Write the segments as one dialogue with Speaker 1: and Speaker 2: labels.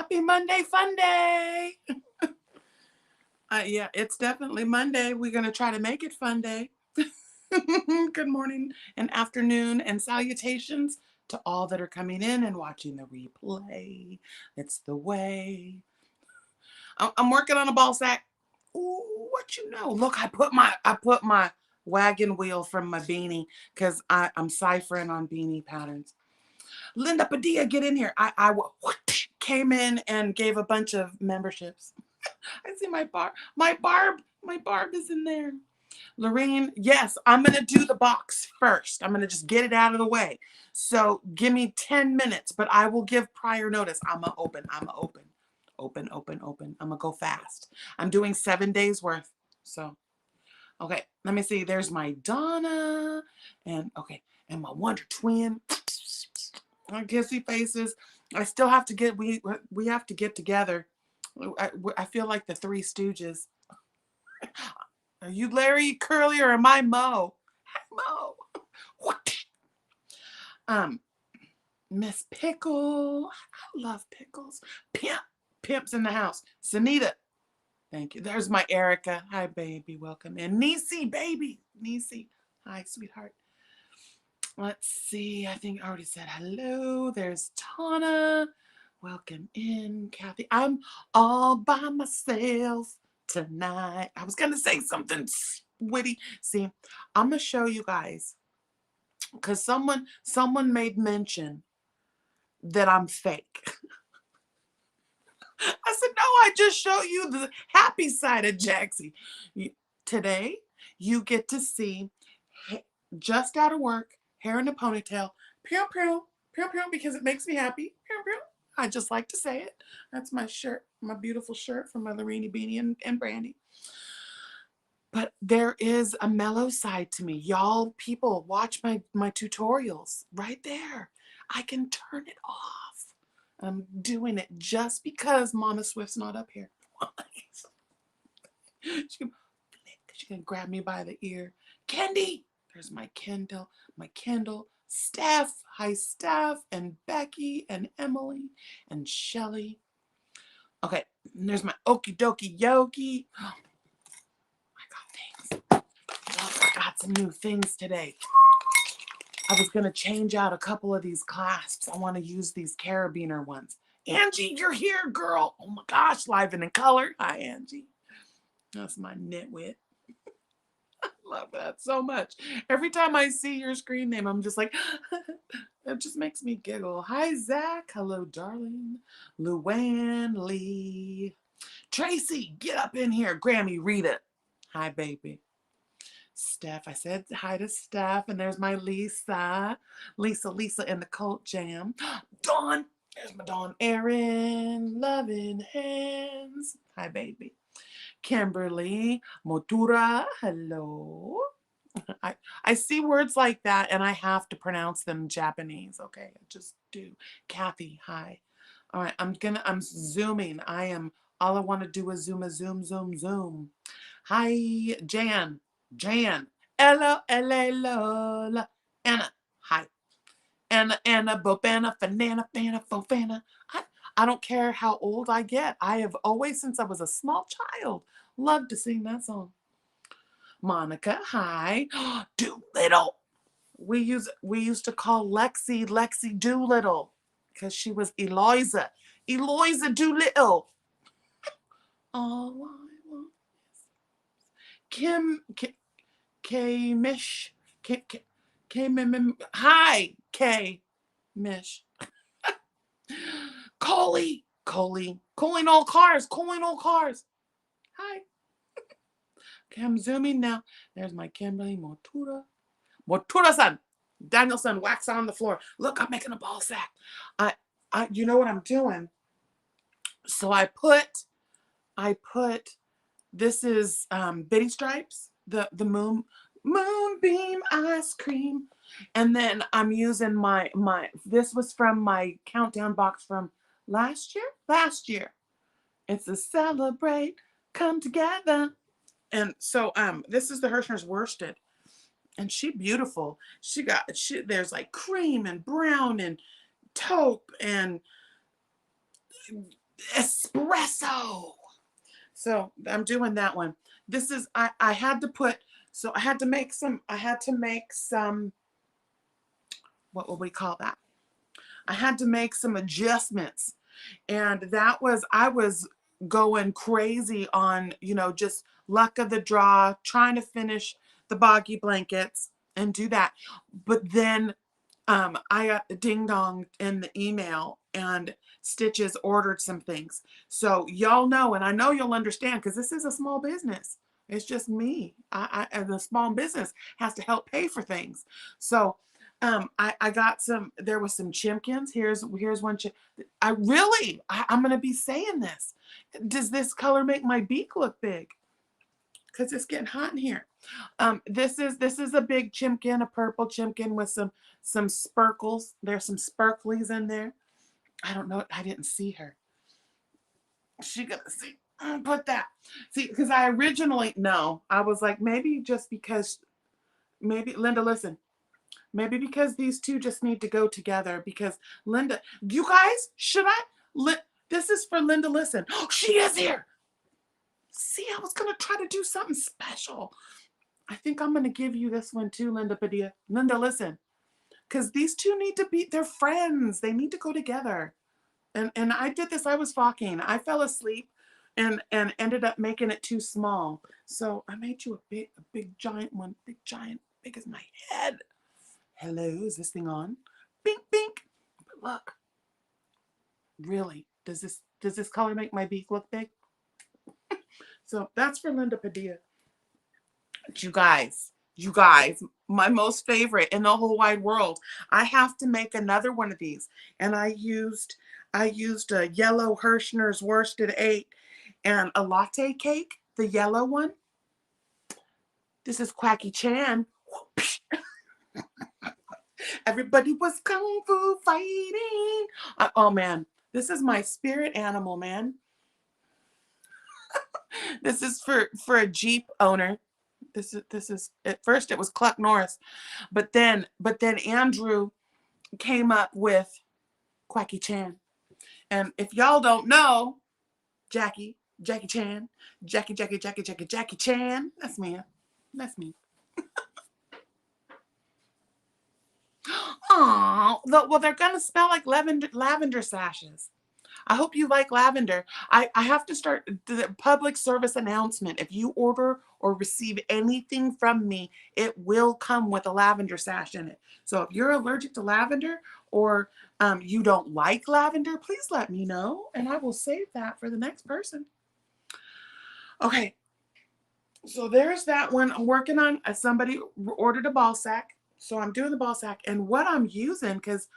Speaker 1: Happy Monday Fun Day. Yeah, it's definitely Monday. We're going to try to make it fun day. Good morning and afternoon and salutations to all that are coming in and watching the replay. It's the way. I'm working on a ball sack. Ooh, what you know? Look, I put my wagon wheel from my beanie because I'm ciphering on beanie patterns. Linda Padilla, get in here. I came in and gave a bunch of memberships. I see my barb is in there. Lorraine, yes, I'm going to do the box first. I'm going to just get it out of the way. So give me 10 minutes, but I will give prior notice. I'm going to open. Open. I'm going to go fast. I'm doing 7 days worth. So, okay, let me see. There's my Donna and and my Wonder Twin. Kissy faces. I still have to we have to get together. I feel like the Three Stooges. Are you Larry Curly or am I Mo? Mo. Miss Pickle. I love pickles. Pimp's in the house. Sunita. Thank you. There's my Erica. Hi, baby. Welcome in. Niecy, baby. Niecy. Hi, sweetheart. Let's see. I think I already said hello. There's Tana. Welcome in, Kathy. I'm all by myself tonight. I was going to say something witty. See, I'm going to show you guys because someone made mention that I'm fake. I said, no, I just show you the happy side of Jaxie. Today, you get to see just out of work, hair in a ponytail, pew, pew, pew, pew, because it makes me happy. Pew, pew. I just like to say it. That's my shirt, my beautiful shirt from my Larini Beanie and Brandy. But there is a mellow side to me. Y'all, people, watch my tutorials right there. I can turn it off. I'm doing it just because Mama Swift's not up here. She can grab me by the ear. Candy! There's my Kendall, Steph. Hi, Steph, and Becky, and Emily, and Shelly. Okay, and there's my Okie Dokie Yogi. Oh, I got things. I got some new things today. I was going to change out a couple of these clasps. I want to use these carabiner ones. Angie, you're here, girl. Oh my gosh, live and in color. Hi, Angie. That's my nitwit. I love that so much. Every time I see your screen name, I'm just like, it just makes me giggle. Hi, Zach. Hello, darling. Luann Lee. Tracy, get up in here. Grammy, read it. Hi, baby. Steph, I said hi to Steph, and there's my Lisa in the Cult Jam. Dawn, there's my Dawn Erin, loving hands. Hi, baby. Kimberly Motura, hello. I see words like that, and I have to pronounce them Japanese. Okay, I just do. Kathy, hi. All right, I'm zooming. All I want to do is zoom. Hi, Jan. Ella, Lola. Anna, hi. Anna, Bobana, Fanana, Fofana. I don't care how old I get. I have always, since I was a small child, loved to sing that song. Monica, hi. Doolittle. We used to call Lexi Doolittle because she was Eloisa Doolittle. All I want is K Mish. Hi, K Mish. Calling all cars. Hi. Okay, I'm zooming now. There's my Kimberly Motura-san. Danielson, wax on the floor. Look, I'm making a ball sack. You know what I'm doing? So I put, this is Bitty Stripes, the moonbeam ice cream. And then I'm using this was from my countdown box from last year. It's a celebrate, come together. And so this is the Hirschner's worsted. And she beautiful. There's like cream and brown and taupe and espresso. So I'm doing that one. This is, I had to put, so I had to make some, what will we call that? I had to make some adjustments. And that was, I was going crazy on, just luck of the draw, trying to finish the boggy blankets and do that. But then I got a ding dong in the email and Stitches ordered some things. So y'all know, and I know you'll understand because this is a small business. It's just me. And the small business has to help pay for things. So I got some, there was some chimkins. Here's one. I'm going to be saying this. Does this color make my beak look big? Because it's getting hot in here. This is a big chimkin, a purple chimkin with some sparkles. There's some sparklies in there. I don't know. I didn't see her. She gonna see. Put that. See, because I originally, no, I was like, maybe just because, maybe, Linda, listen, maybe because these two just need to go together because Linda, you guys, should I, this is for Linda, listen. Oh, she is here. See, I was going to try to do something special. I think I'm going to give you this one too, Linda Padilla. Linda, listen, because these two need to be, they're friends. They need to go together. And I did this, I was talking. I fell asleep and ended up making it too small. So I made you a big giant one, big giant, big as my head. Hello, is this thing on? Bink, bink. But look, really, does this color make my beak look big? So that's for Linda Padilla. You guys, my most favorite in the whole wide world. I have to make another one of these. And I used a yellow Hirschner's worsted 8 and a latte cake, the yellow one. This is Quacky Chan. Everybody was kung fu fighting. Oh man, this is my spirit animal, man. This is for a Jeep owner. This is at first it was Cluck Norris, but then Andrew came up with Quacky Chan. And if y'all don't know, Jackie Chan, Jackie Chan, that's me. That's me. Oh, well, they're gonna smell like lavender sashes. I hope you like lavender. I have to start the public service announcement. If you order or receive anything from me, it will come with a lavender sash in it. So if you're allergic to lavender or you don't like lavender, please let me know and I will save that for the next person. Okay, so there's that one. I'm working on, somebody ordered a ball sack. So I'm doing the ball sack and what I'm using, because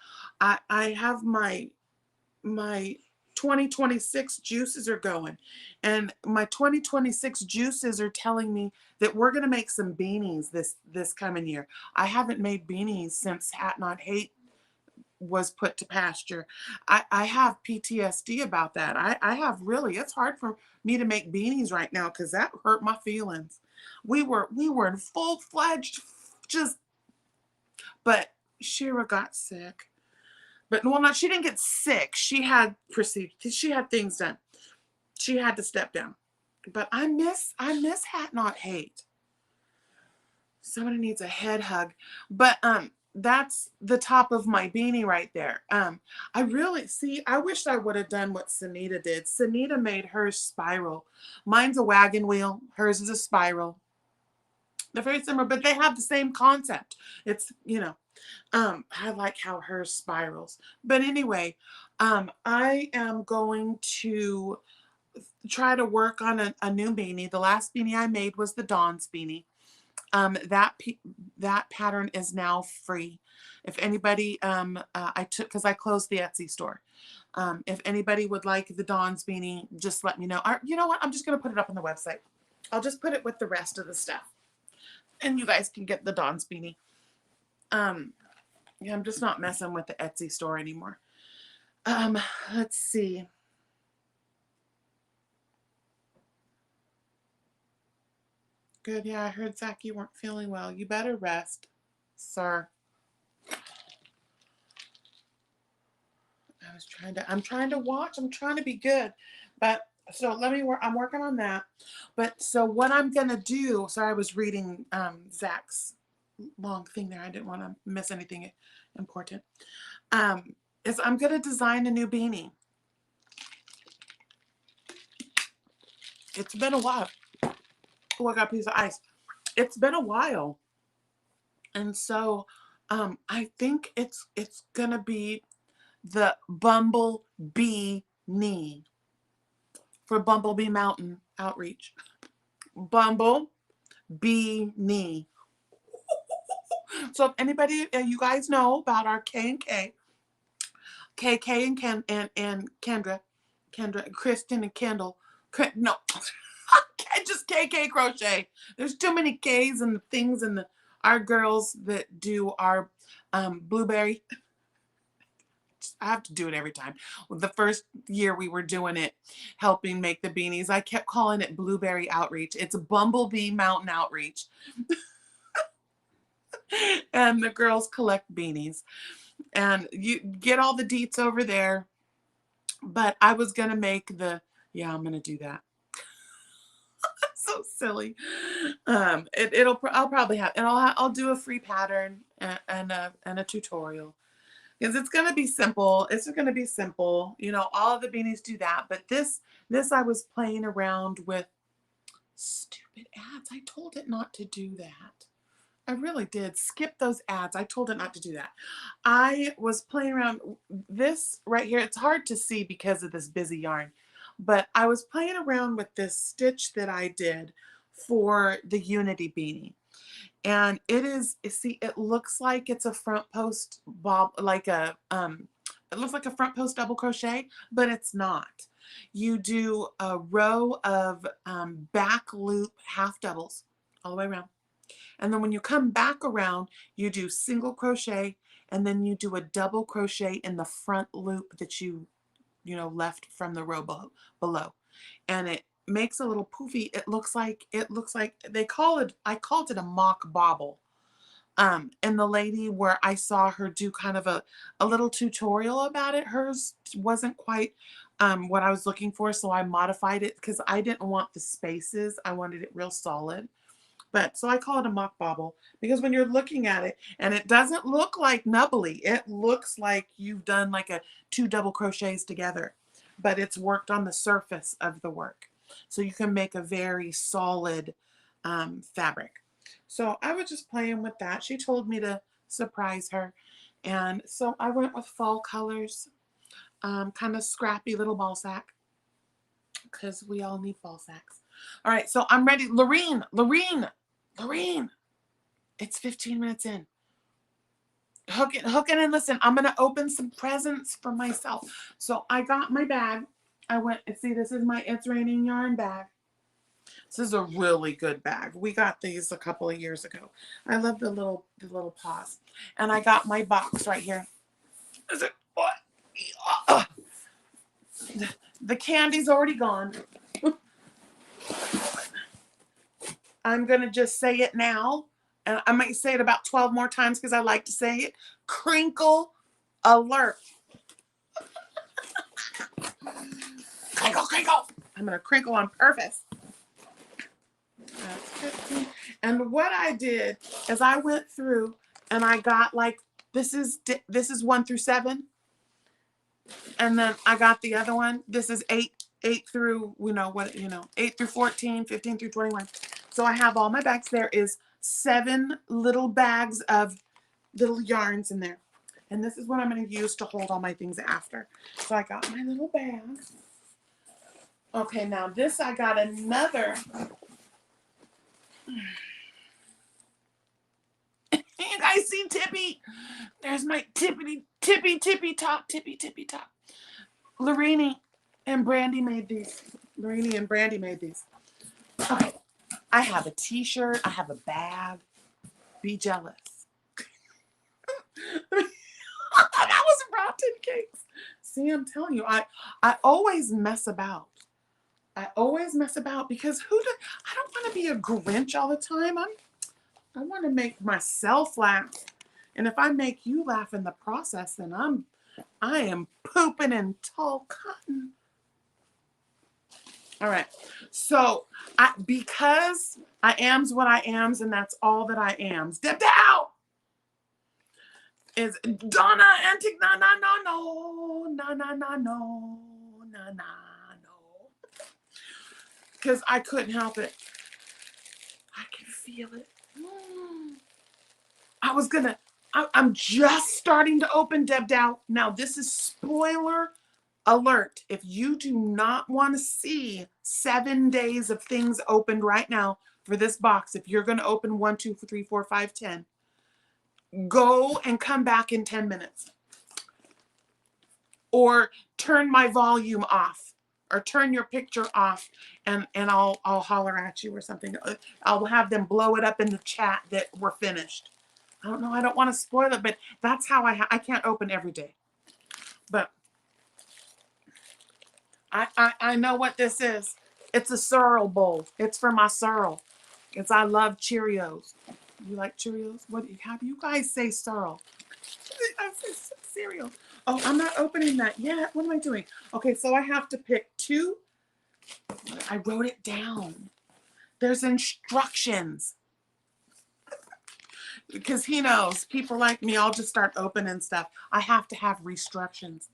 Speaker 1: I have my 2026 juices are going, and my 2026 juices are telling me that we're going to make some beanies this coming year. I haven't made beanies since Hat Not Hate was put to pasture. I have PTSD about that. I have really, it's hard for me to make beanies right now because that hurt my feelings. We were in full-fledged just, but Shira got sick. But well, not, she didn't get sick. She had she had things done. She had to step down. But I miss Hat Not Hate. Somebody needs a head hug. But that's the top of my beanie right there. I really see, I wish I would have done what Sunita did. Sunita made hers spiral. Mine's a wagon wheel. Hers is a spiral. They're very similar, but they have the same concept. It's, I like how hers spirals. But anyway, I am going to try to work on a new beanie. The last beanie I made was the Dawn's beanie. That pattern is now free. If anybody, because I closed the Etsy store. If anybody would like the Dawn's beanie, just let me know. You know what? I'm just going to put it up on the website. I'll just put it with the rest of the stuff. And you guys can get the Dawn's beanie. Yeah, I'm just not messing with the Etsy store anymore. Let's see. Good, yeah, I heard, Zach, you weren't feeling well. You better rest, sir. I'm trying to watch. I'm trying to be good. But so let me work. I'm working on that. But so what I'm going to do, sorry, I was reading Zach's long thing there. I didn't want to miss anything important. Is I'm going to design a new beanie. It's been a while. Oh, I got a piece of ice. It's been a while. And so I think it's going to be the Bumblebee knee for Bumblebee Mountain Outreach. Bumblebee knee. So if anybody, you guys know about our K&K, KK and Kendra, Kristen and Kendall, no, just KK crochet. There's too many K's and things and our girls that do our blueberry. I have to do it every time. The first year we were doing it, helping make the beanies, I kept calling it Blueberry Outreach. It's a Bumblebee Mountain Outreach. And the girls collect beanies. And you get all the deets over there. But I was going to make yeah, I'm going to do that. So silly. I'll probably have, and I'll do a free pattern and a tutorial. Because it's going to be simple. It's going to be simple. You know, all of the beanies do that. But this I was playing around with stupid ads. I told it not to do that. I really did. Skip those ads. I told it not to do that. I was playing around this right here. It's hard to see because of this busy yarn. But I was playing around with this stitch that I did for the Unity beanie. And it is, see, it looks like it's a front post bob, like a, it looks like a front post double crochet, but it's not. You do a row of back loop half doubles all the way around. And then when you come back around, you do single crochet, and then you do a double crochet in the front loop that you left from the row below. And it makes a little poofy. It looks like I called it a mock bobble. And the lady where I saw her do kind of a little tutorial about it, hers wasn't quite what I was looking for, so I modified it because I didn't want the spaces. I wanted it real solid. But so I call it a mock bobble because when you're looking at it, and it doesn't look like nubbly, it looks like you've done like two double crochets together, but it's worked on the surface of the work. So you can make a very solid fabric. So I was just playing with that. She told me to surprise her. And so I went with fall colors, kind of scrappy little ball sack, because we all need fall sacks. All right, so I'm ready. Lorene, it's 15 minutes in. Hook it and listen. I'm going to open some presents for myself. So I got my bag. I went, see, this is my It's Raining Yarn bag. This is a really good bag. We got these a couple of years ago. I love the little paws. And I got my box right here. Is it what? The candy's already gone. I'm going to just say it now. And I might say it about 12 more times because I like to say it. Crinkle alert. Crinkle, crinkle. I'm going to crinkle on purpose. That's 15. And what I did is I went through and I got like, this is 1 through 7. And then I got the other one. This is 8 through, 8 through 14, 15 through 21. So I have all my bags. There is 7 little bags of little yarns in there. And this is what I'm going to use to hold all my things after. So I got my little bag. Okay, now this I got another. You guys see Tippy? There's my tippy top. Lorene and Brandy made these. Okay. I have a t-shirt. I have a bag. Be jealous. That was rotten cakes. See, I'm telling you, I always mess about. I because I don't want to be a Grinch all the time. I want to make myself laugh. And if I make you laugh in the process, then I am pooping in tall cotton. All right. So because I am's what I am's, and that's all that I am's. Dipped out is Donna Antic na na na no na na na no na na no. Because I couldn't help it. I can feel it. I'm just starting to open Debbed Out. Now, this is spoiler alert. If you do not want to see 7 days of things opened right now for this box, if you're going to open 1, 2, 3, 4, 5, 10, go and come back in 10 minutes. Or turn my volume off. Or turn your picture off, and I'll holler at you or something. I'll have them blow it up in the chat that we're finished. I don't know. I don't want to spoil it, but that's how I can't open every day. But I know what this is. It's a cereal bowl. It's for my cereal. I love Cheerios. You like Cheerios? How do you guys say cereal? I say cereal. Oh, I'm not opening that yet. What am I doing? Okay, so I have to pick 2. I wrote it down. There's instructions. Because he knows people like me, I'll just start opening stuff. I have to have restrictions.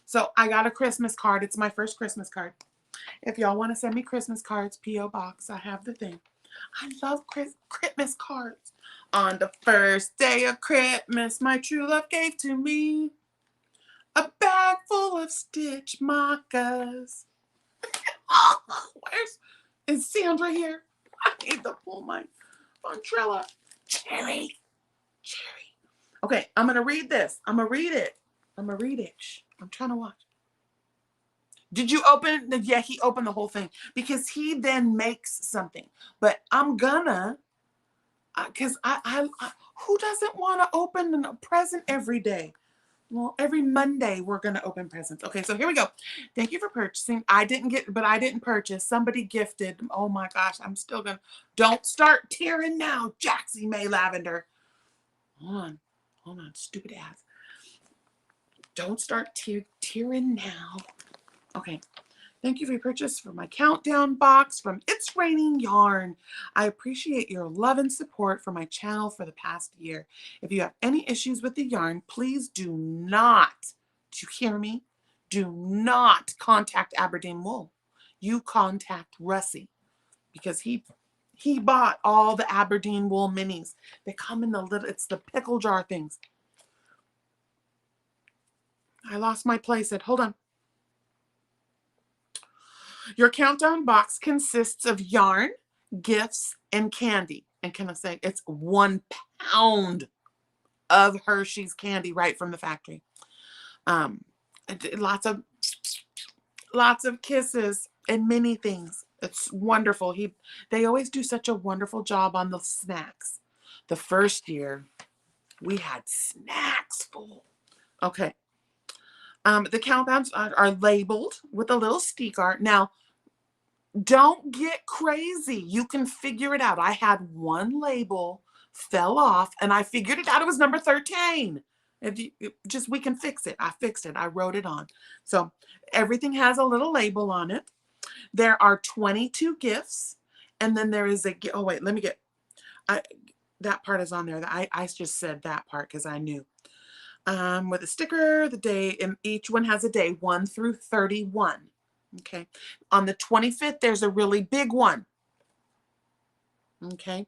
Speaker 1: So I got a Christmas card. It's my first Christmas card. If y'all want to send me Christmas cards, P.O. Box, I have the thing. I love Christmas cards. On the first day of Christmas, my true love gave to me a bag full of stitch markers. Is Sandra here? I need to pull my umbrella. Cherry. Okay, I'm going to read this. I'm going to read it. Shh, I'm trying to watch. Did you open? Yeah, he opened the whole thing because he then makes something. But I'm gonna, because who doesn't want to open a present every day? Well, every Monday we're gonna open presents. Okay, so here we go. Thank you for purchasing. I didn't purchase. Somebody gifted. Oh my gosh, I'm still gonna. Don't start tearing now, Jaxie May Lavender. Hold on, stupid ass. Don't start tearing now. Okay. Thank you for your purchase for my countdown box from It's Raining Yarn. I appreciate your love and support for my channel for the past year. If you have any issues with the yarn, please do not, do you hear me? Do not contact Aberdeen Wool. You contact Russie because he bought all the Aberdeen Wool minis. They come in it's the pickle jar things. I lost my place. Hold on. Your countdown box consists of yarn, gifts, and candy. And can I say, it's 1 pound of Hershey's candy right from the factory. Lots of kisses and many things. It's wonderful. They always do such a wonderful job on the snacks. The first year, we had snacks full. Okay. The countdowns are labeled with a little sticker. Now, don't get crazy. You can figure it out. I had one label fell off, and I figured it out. It was number 13. We can fix it. I fixed it. I wrote it on. So everything has a little label on it. There are 22 gifts, and then there is oh wait, let me get. That part is on there. I just said that part because I knew. With a sticker, the day, and each one has a day 1 through 31. Okay. On the 25th, there's a really big one. Okay.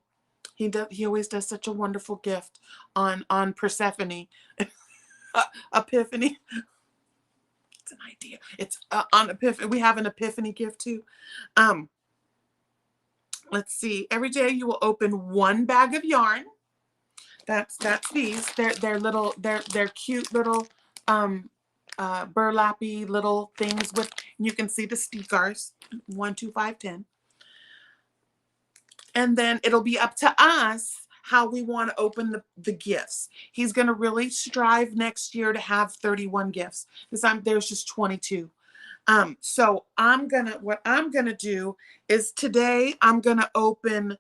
Speaker 1: He always does such a wonderful gift on Persephone. Epiphany. It's an idea. It's on Epiphany. We have an Epiphany gift too. Let's see. Every day you will open 1 bag of yarn. That's these. They're little. They're cute little burlappy little things with. You can see the stickers. 1, 2, 5, 10. And then it'll be up to us how we want to open the gifts. He's going to really strive next year to have 31 gifts. There's just 22. So what I'm going to do is today I'm going to open.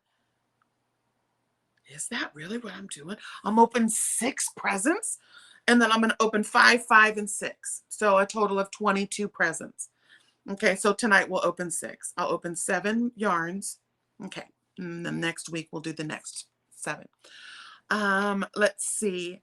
Speaker 1: Is that really what I'm doing? I'm open 6 presents. And then I'm going to open 5, 5, and 6. So a total of 22 presents. Okay, so tonight we'll open 6. I'll open 7 yarns. Okay, and then next week we'll do the next 7. Let's see.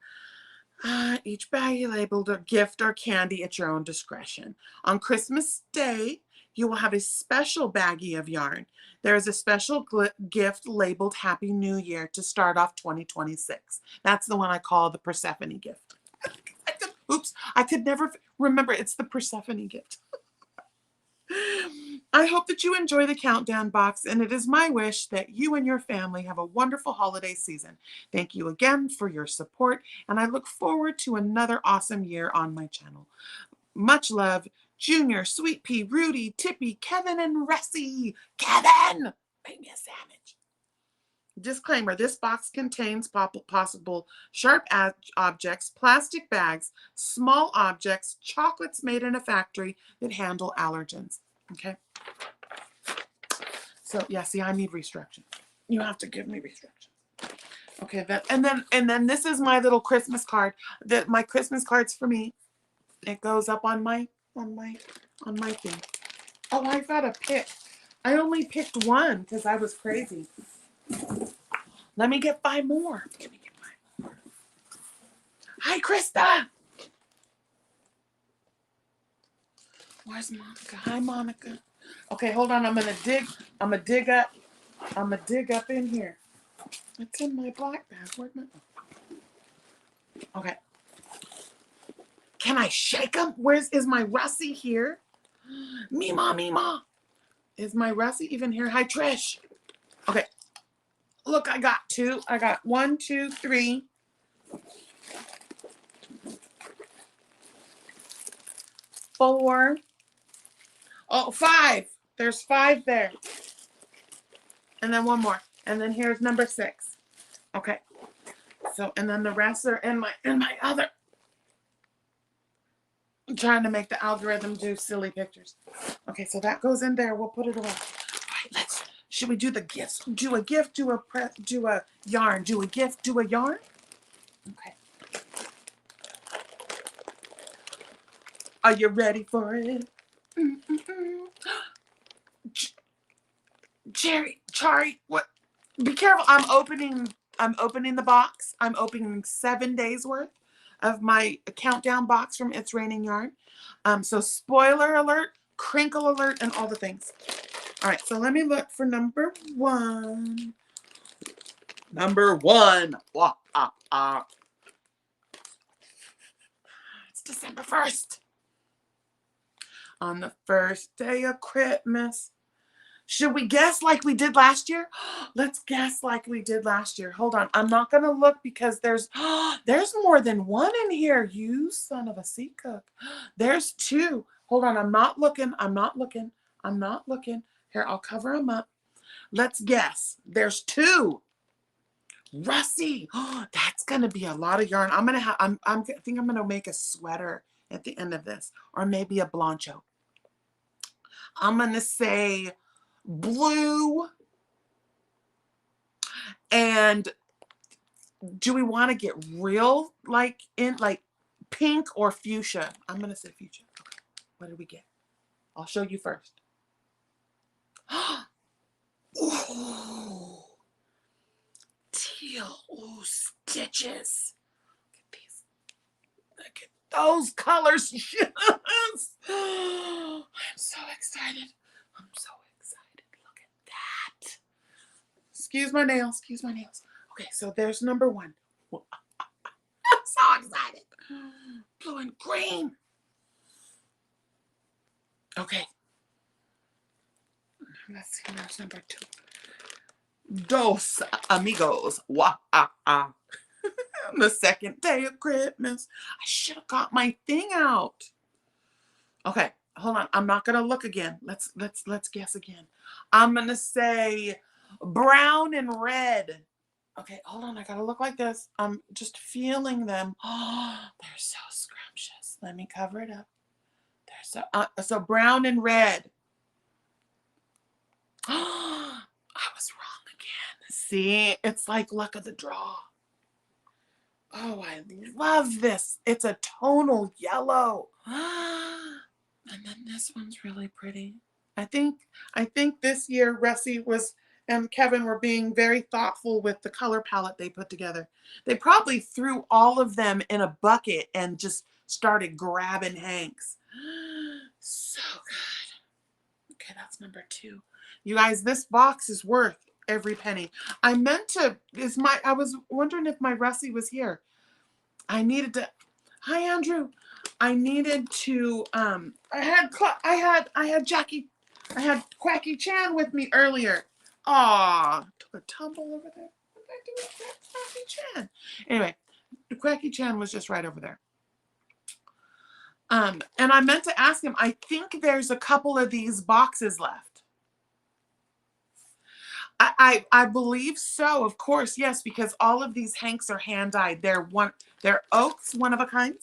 Speaker 1: Each baggie labeled a gift or candy at your own discretion. On Christmas Day, you will have a special baggie of yarn. There is a special gift labeled Happy New Year to start off 2026. That's the one I call the Persephone gift. Oops, I could never remember. It's the Persephone gift. I hope that you enjoy the countdown box, and it is my wish that you and your family have a wonderful holiday season. Thank you again for your support, and I look forward to another awesome year on my channel. Much love, Junior, Sweet Pea, Rudy, Tippy, Kevin, and Ressie. Kevin! Make me a sandwich. Disclaimer, this box contains possible sharp objects, plastic bags, small objects, chocolates made in a factory that handle allergens. Okay? So, yeah, see, I need restrictions. You have to give me restrictions. Okay, and then this is my little Christmas card. My Christmas card's for me. It goes up on my thing. Oh, I got a pick. I only picked one because I was crazy. Let me get 5 more. Let me get 5 more. Hi, Krista. Where's Monica? Hi, Monica. Okay, hold on. I'm gonna dig up in here. It's in my black bag. Where'd my? Okay. Can I shake them? Is my Russie here? Mima, Mima. Is my Russie even here? Hi, Trish. Okay. Look, I got 2. I got 1, 2, 3. 4. Oh, 5. There's 5 there. And then 1 more. And then here's number 6. Okay. So, and then the rest are in my other. I'm trying to make the algorithm do silly pictures. Okay, so that goes in there. We'll put it away. All right, should we do the gifts? Do a gift, do a yarn, do a gift, do a yarn? Okay. Are you ready for it? Chari, what? Be careful. I'm opening the box. I'm opening 7 days worth of my countdown box from It's Raining Yarn. So spoiler alert, crinkle alert, and all the things. All right, so let me look for number 1. Number 1. Wah, ah, ah. It's December 1st. On the first day of Christmas. Should we guess like we did last year? Let's guess like we did last year. Hold on. I'm not going to look because there's more than 1 in here. You son of a sea cook. There's 2. Hold on. I'm not looking. Here, I'll cover them up. Let's guess. There's 2. Russie. That's going to be a lot of yarn. I think I'm going to make a sweater at the end of this, or maybe a blancho. I'm going to say blue. And do we want to get real like pink or fuchsia? I'm going to say fuchsia. Okay. What did we get? I'll show you first. Ooh. Teal. Ooh, stitches. Look at these. Look at those colors. Yes. I'm so excited. Look at that. Excuse my nails. Okay, so there's number 1. I'm so excited. Blue and green. Okay. Let's see, there's number 2. Dos amigos. Wah, ah, ah. The second day of Christmas. I should have got my thing out. Okay, hold on. I'm not gonna look again. Let's guess again. I'm gonna say brown and red. Okay, hold on. I gotta look like this. I'm just feeling them. Oh, they're so scrumptious. Let me cover it up. They're so brown and red. Oh, I was wrong again. See, it's like luck of the draw. Oh, I love this. It's a tonal yellow. And then this one's really pretty. I think this year Ressie was and Kevin were being very thoughtful with the color palette they put together. They probably threw all of them in a bucket and just started grabbing hanks. So good. Okay, that's number 2. You guys, this box is worth every penny. I meant to, I was wondering if my Ressie was here. I needed to, hi Andrew. I needed to, I had Jackie, I had Quacky Chan with me earlier. Aw, took a tumble over there. What did I do with Quacky Chan? Anyway, Quacky Chan was just right over there. And I meant to ask him, I think there's a couple of these boxes left. I believe so, of course, yes, because all of these hanks are hand-dyed. They're oaks, one of a kind.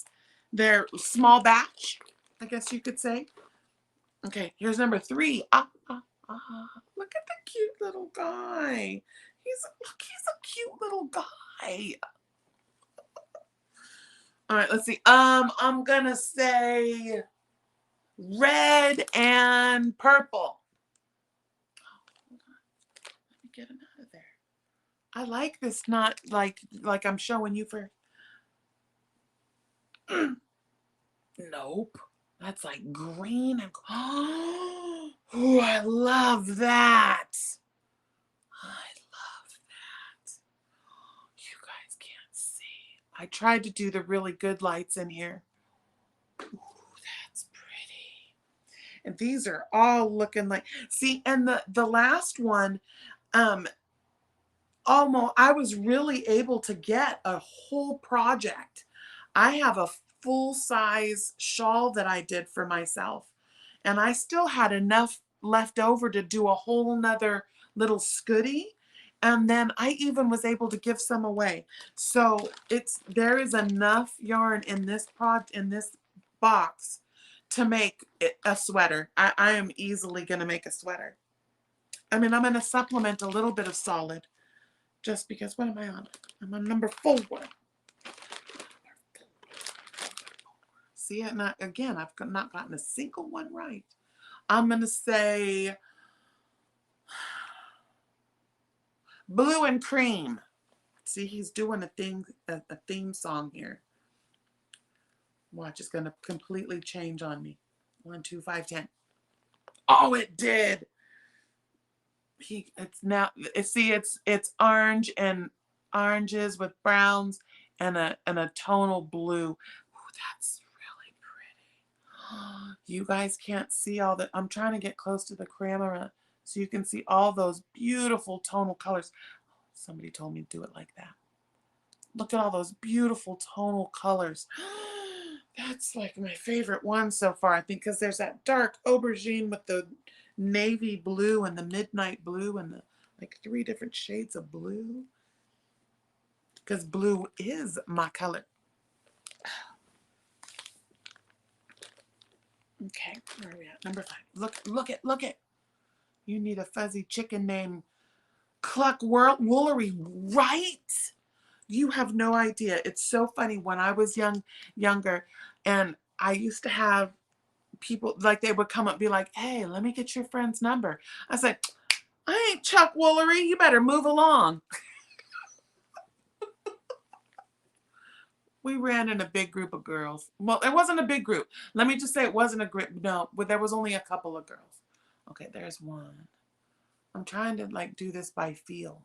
Speaker 1: They're small batch, I guess you could say. Okay, here's number 3. Look at the cute little guy. He's a cute little guy. All right, let's see. I'm gonna say red and purple. Let me get him out of there. I like this, not like I'm showing you for. Nope. That's like green and oh, I love that. I love that. You guys can't see. I tried to do the really good lights in here. Ooh, that's pretty. And these are all looking like, see, and the last one, almost, I was really able to get a whole project. I have a full-size shawl that I did for myself, and I still had enough left over to do a whole nother little scooty, and then I even was able to give some away. So there is enough yarn in this box to make it a sweater. I am easily going to make a sweater. I mean, I'm going to supplement a little bit of solid. Just because, what am I on? I'm on number 4. See, I've not gotten a single one right. I'm going to say blue and cream. See, he's doing a theme song here. Watch, it's going to completely change on me. 1, 2, 5, 10. Oh, it did. It's orange and oranges with browns and a tonal blue. Ooh, that's really pretty. You guys can't see all that. I'm trying to get close to the camera so you can see all those beautiful tonal colors. Somebody told me to do it like that. Look at all those beautiful tonal colors. That's like my favorite one so far, I think, because there's that dark aubergine with the navy blue and the midnight blue and the like 3 different shades of blue. Because blue is my color. Okay, where are we at? Number 5. Look it. You need a fuzzy chicken named Cluck Woolery, right? You have no idea. It's so funny. When I was younger, and I used to have people, like, they would come up and be like, hey, let me get your friend's number. I said, I ain't Chuck Woolery. You better move along. We ran in a big group of girls. Well, it wasn't a big group. Let me just say it wasn't a group. No, but there was only a couple of girls. Okay, there's one. I'm trying to like do this by feel.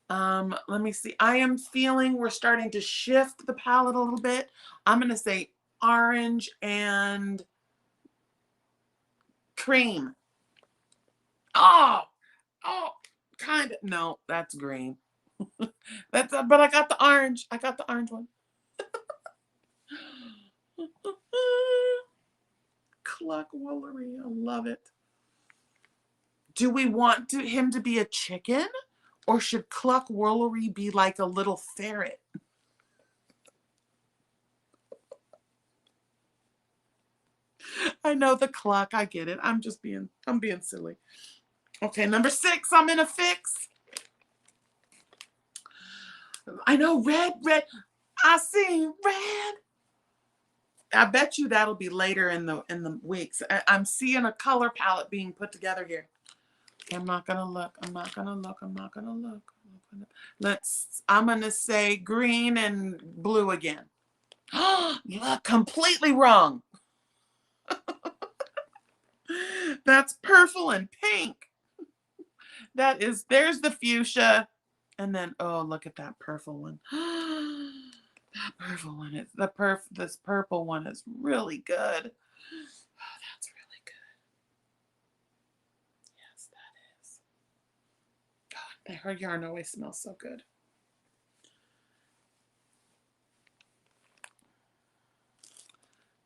Speaker 1: Let me see. I am feeling we're starting to shift the palette a little bit. I'm going to say orange and cream. Oh, kind of. No, that's green. But I got the orange. I got the orange one. Cluck Woolery. I love it. Do we want him to be a chicken? Or should Cluck Woolery be like a little ferret? I know the cluck. I get it. I'm being silly. Okay, number 6. I'm in a fix. I know, red. I see red. I bet you that'll be later in the weeks. I'm seeing a color palette being put together here. I'm not gonna look. I'm not gonna look. I'm not gonna look. I'm gonna say green and blue again. Look, completely wrong. That's purple and pink. There's the fuchsia. And then, oh, look at that purple one. That purple one is this purple one is really good. Oh, that's really good. Yes, that is. God, her yarn always smells so good.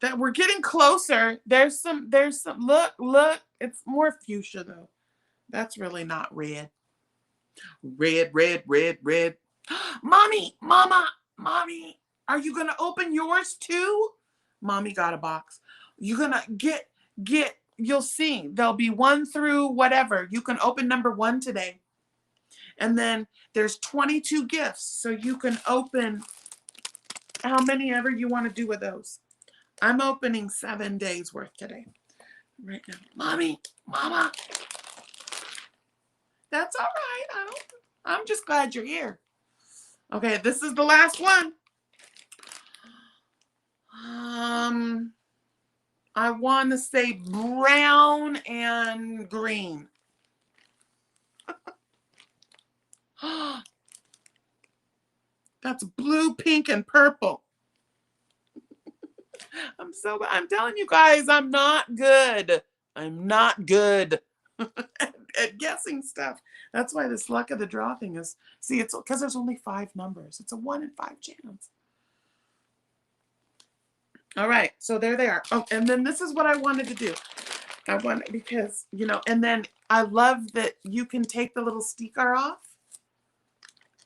Speaker 1: That we're getting closer. There's some look, it's more fuchsia though. That's really not red. Red, red, red, red. Mommy, mommy, are you gonna open yours too? Mommy got a box. You're gonna get, you'll see. There'll be 1 through whatever. You can open number 1 today. And then there's 22 gifts. So you can open how many ever you want to do with those. I'm opening 7 days worth today. Right now. Mommy, mama. That's all right. I'm just glad you're here. Okay, this is the last one. I want to say brown and green. That's blue, pink, and purple. I'm telling you guys, I'm not good. I'm not good at guessing stuff. That's why this luck of the draw thing is, see, it's because there's only 5 numbers. It's a 1 in 5 chance. All right, so there they are. Oh, and then this is what I wanted to do. Because, you know, and then I love that you can take the little sticker off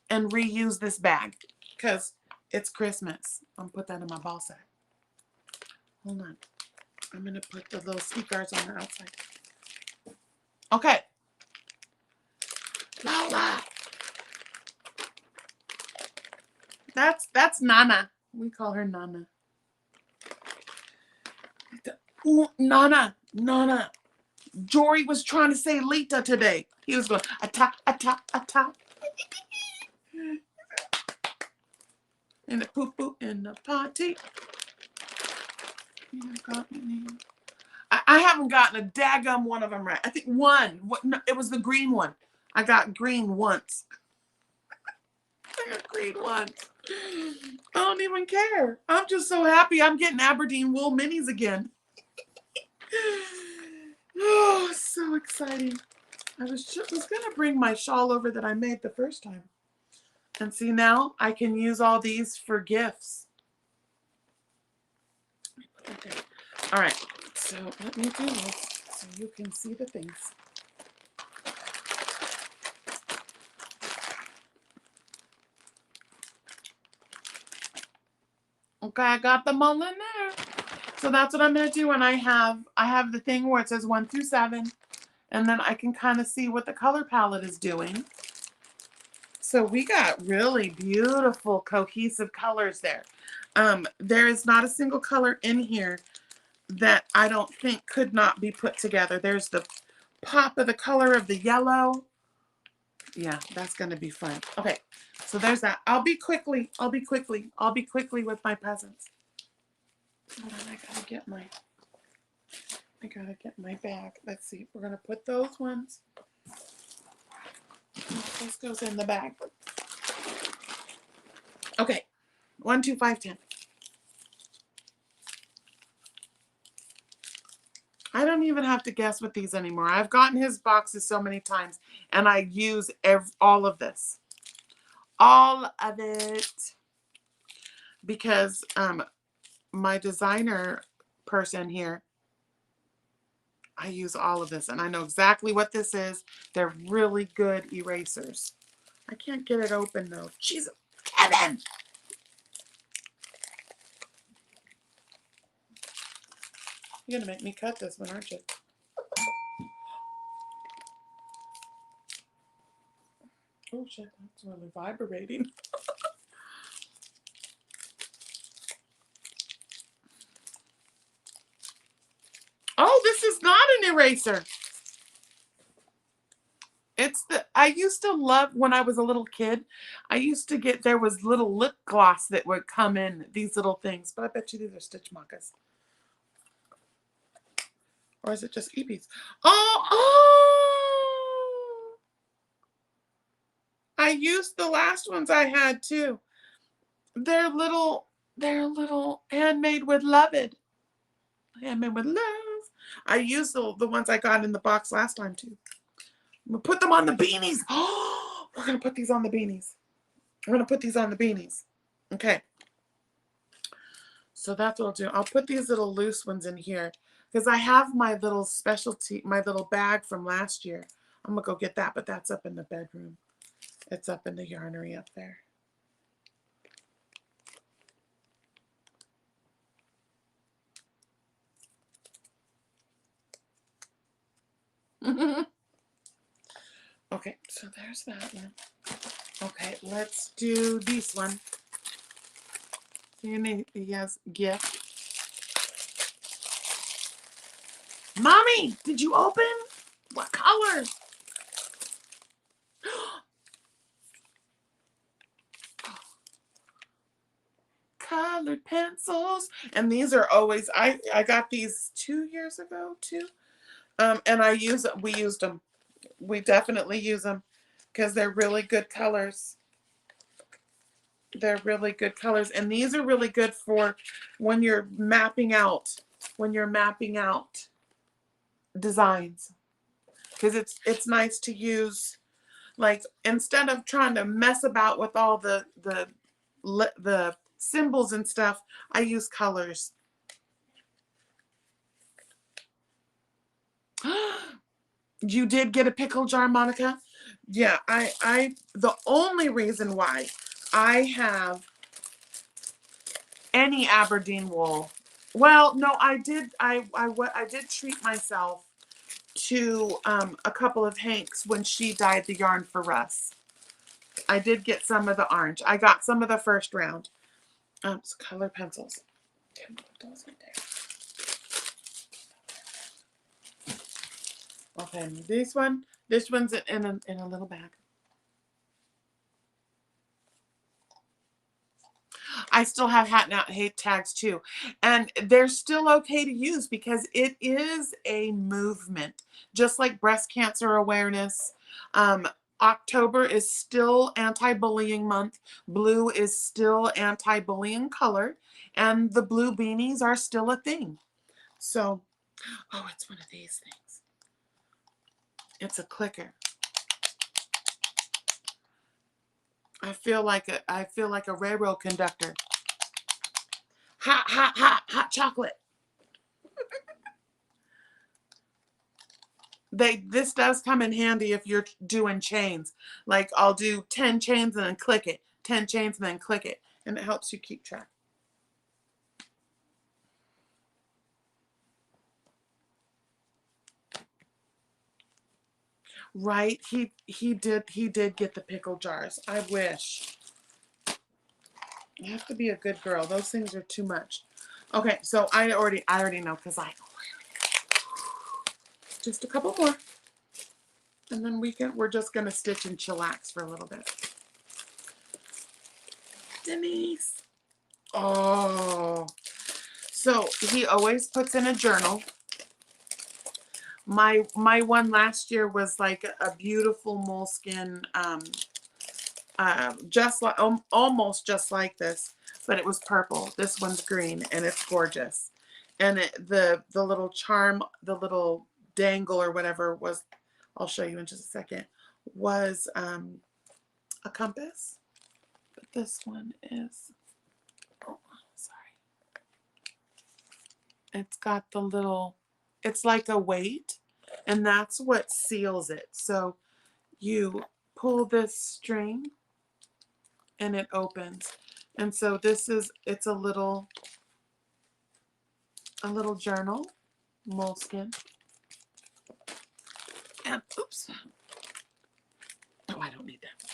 Speaker 1: and reuse this bag because it's Christmas. I'm put that in my ball sack. Hold on. I'm going to put the little stickers on the outside. Okay. Lola. That's Nana. We call her Nana. Ooh, Nana. Jory was trying to say Lita today. He was going, attack. And the poo-poo in the potty. I haven't gotten a daggum one of them right. I think one. No, it was the green one. I got green once. I got green once. I don't even care. I'm just so happy I'm getting Aberdeen wool minis again. Oh, so exciting. I was going to bring my shawl over that I made the first time. And see, now I can use all these for gifts. Okay. All right. So let me do this so you can see the things. Okay, I got them all in there. So that's what I'm going to do. And I have the thing where it says 1 through 7. And then I can kind of see what the color palette is doing. So we got really beautiful cohesive colors there. There is not a single color in here that I don't think could not be put together. There's the pop of the color of the yellow. Yeah, that's going to be fun. Okay, so there's that. I'll be quickly with my presents. Hold on, I gotta get my bag. Let's see. We're gonna put those ones. This goes in the bag. Okay, 1, 2, 5, 10. I don't even have to guess with these anymore. I've gotten his boxes so many times, and I use all of this. All of it. Because my designer person here, I use all of this, and I know exactly what this is. They're really good erasers. I can't get it open, though. Jesus, Kevin! You're going to make me cut this one, aren't you? Oh, shit, that's really vibrating. Oh, this is not an eraser. It's I used to love, when I was a little kid, I used to get, there was little lip gloss that would come in these little things, but I bet you these are Stitch Markers. Or is it just EPs? Oh! I used the last ones I had too. They're little handmade with love. Handmade with love. I used the ones I got in the box last time too. We'll put them on the beanies. Oh, we're going to put these on the beanies. We're going to put these on the beanies. Okay. So that's what I'll do. I'll put these little loose ones in here because I have my little specialty, my little bag from last year. I'm going to go get that, but that's up in the bedroom. It's up in the yarnery up there. Okay, so there's that one. Okay, let's do this one. Yes, gift. Mommy, did you open? What color? Colored pencils. And these are always, I got these 2 years ago too. And we used them. We definitely use them because they're really good colors. They're really good colors. And these are really good for when you're mapping out, designs. Because it's nice to use, like, instead of trying to mess about with all the symbols and stuff, I use colors. You did get a pickle jar, Monica? Yeah, the only reason why I have any Aberdeen wool, well, no, I did treat myself to a couple of Hanks when she dyed the yarn for Russ. I did get some of the orange. I got some of the first round. It's color pencils. Can put those in there. Okay, this one's in a little bag. I still have hat and hate tags too. And they're still okay to use because it is a movement. Just like breast cancer awareness. October is still anti-bullying month. Blue is still anti-bullying color. And the blue beanies are still a thing. So, oh, it's one of these things. It's a clicker. I feel like a railroad conductor. Hot, hot, hot, hot chocolate. This does come in handy if you're doing chains. Like I'll do 10 chains and then click it. 10 chains and then click it. And it helps you keep track. Right? He did get the pickle jars. I wish. You have to be a good girl. Those things are too much. Okay, so I already know because just a couple more. And then we're just gonna stitch and chillax for a little bit. Denise. Oh. So he always puts in a journal. My one last year was like a beautiful moleskin, just like almost just like this, but it was purple. This one's green and it's gorgeous. And the little charm, the little dangle or whatever was, I'll show you in just a second, was a compass. But this one is, oh, sorry. It's got the little, it's like a weight, and that's what seals it. So you pull this string and it opens. And so it's a little journal, moleskin. And oops. Oh, I don't need that.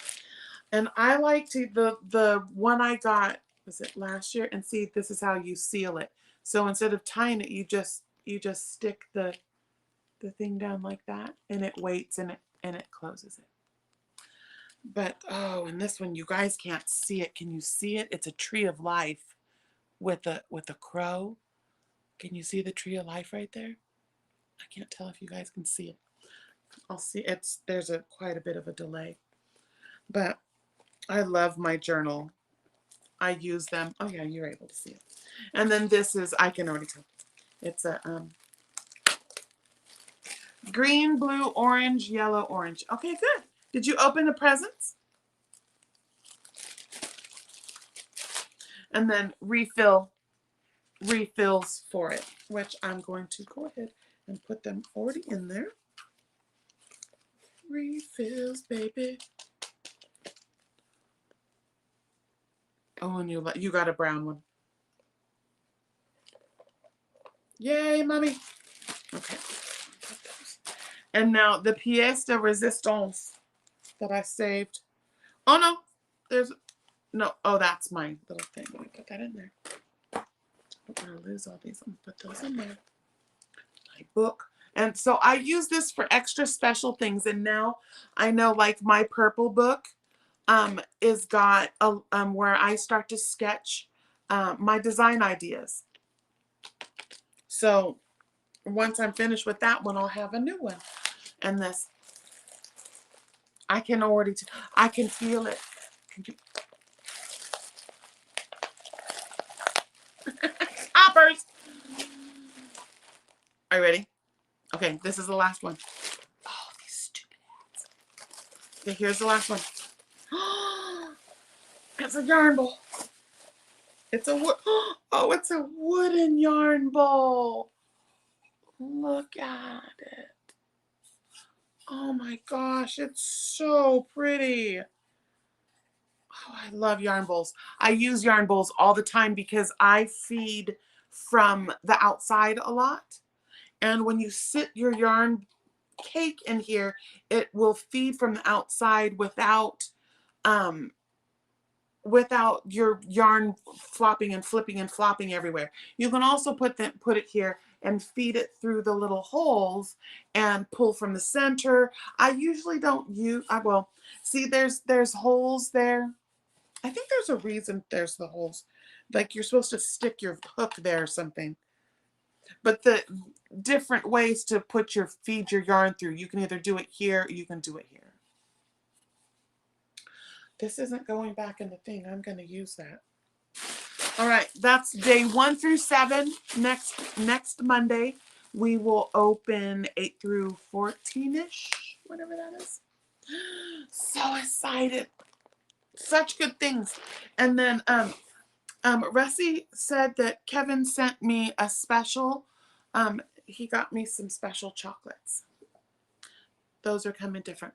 Speaker 1: And I like to, the one I got, was it last year? And see, this is how you seal it. So instead of tying it, you just you just stick the thing down like that, and it waits, and it closes it. But oh, and this one, you guys can't see it. Can you see it? It's a tree of life with a crow. Can you see the tree of life right there? I can't tell if you guys can see it. I'll see. There's quite a bit of a delay. But I love my journal. I use them. Oh yeah, you're able to see it. And then this is, I can already tell. It's a green, blue, orange, yellow, orange. Okay, good. Did you open the presents? And then refills for it, which I'm going to go ahead and put them already in there. Refills, baby. Oh, and you got a brown one. Yay, mommy. Okay. And now the pièce de résistance that I saved. Oh no, no. Oh, that's my little thing. Let me put that in there. I don't want to lose all these. I'm gonna put those in there. My book. And so I use this for extra special things. And now I know, like, my purple book is got a where I start to sketch my design ideas. So once I'm finished with that one, I'll have a new one. And this, I can already, I can feel it. Hoppers! Are you ready? Okay, this is the last one. Oh, these stupid ads. Okay, here's the last one. It's a yarn bowl. It's a wood. Oh, it's a wooden yarn bowl. Look at it. Oh my gosh, it's so pretty. Oh, I love yarn bowls. I use yarn bowls all the time because I feed from the outside a lot. And when you sit your yarn cake in here, it will feed from the outside without your yarn flopping and flipping and flopping everywhere. You can also put it here and feed it through the little holes and pull from the center. I usually don't use, well, see, there's holes there. I think there's a reason there's the holes. Like, you're supposed to stick your hook there or something. But the different ways to feed your yarn through, you can either do it here or you can do it here. This isn't going back in the thing. I'm going to use that. All right, that's day 1 through 7. Next Monday, we will open 8 through 14-ish, whatever that is. So excited. Such good things. And then Russie said that Kevin sent me a special. He got me some special chocolates. Those are coming different.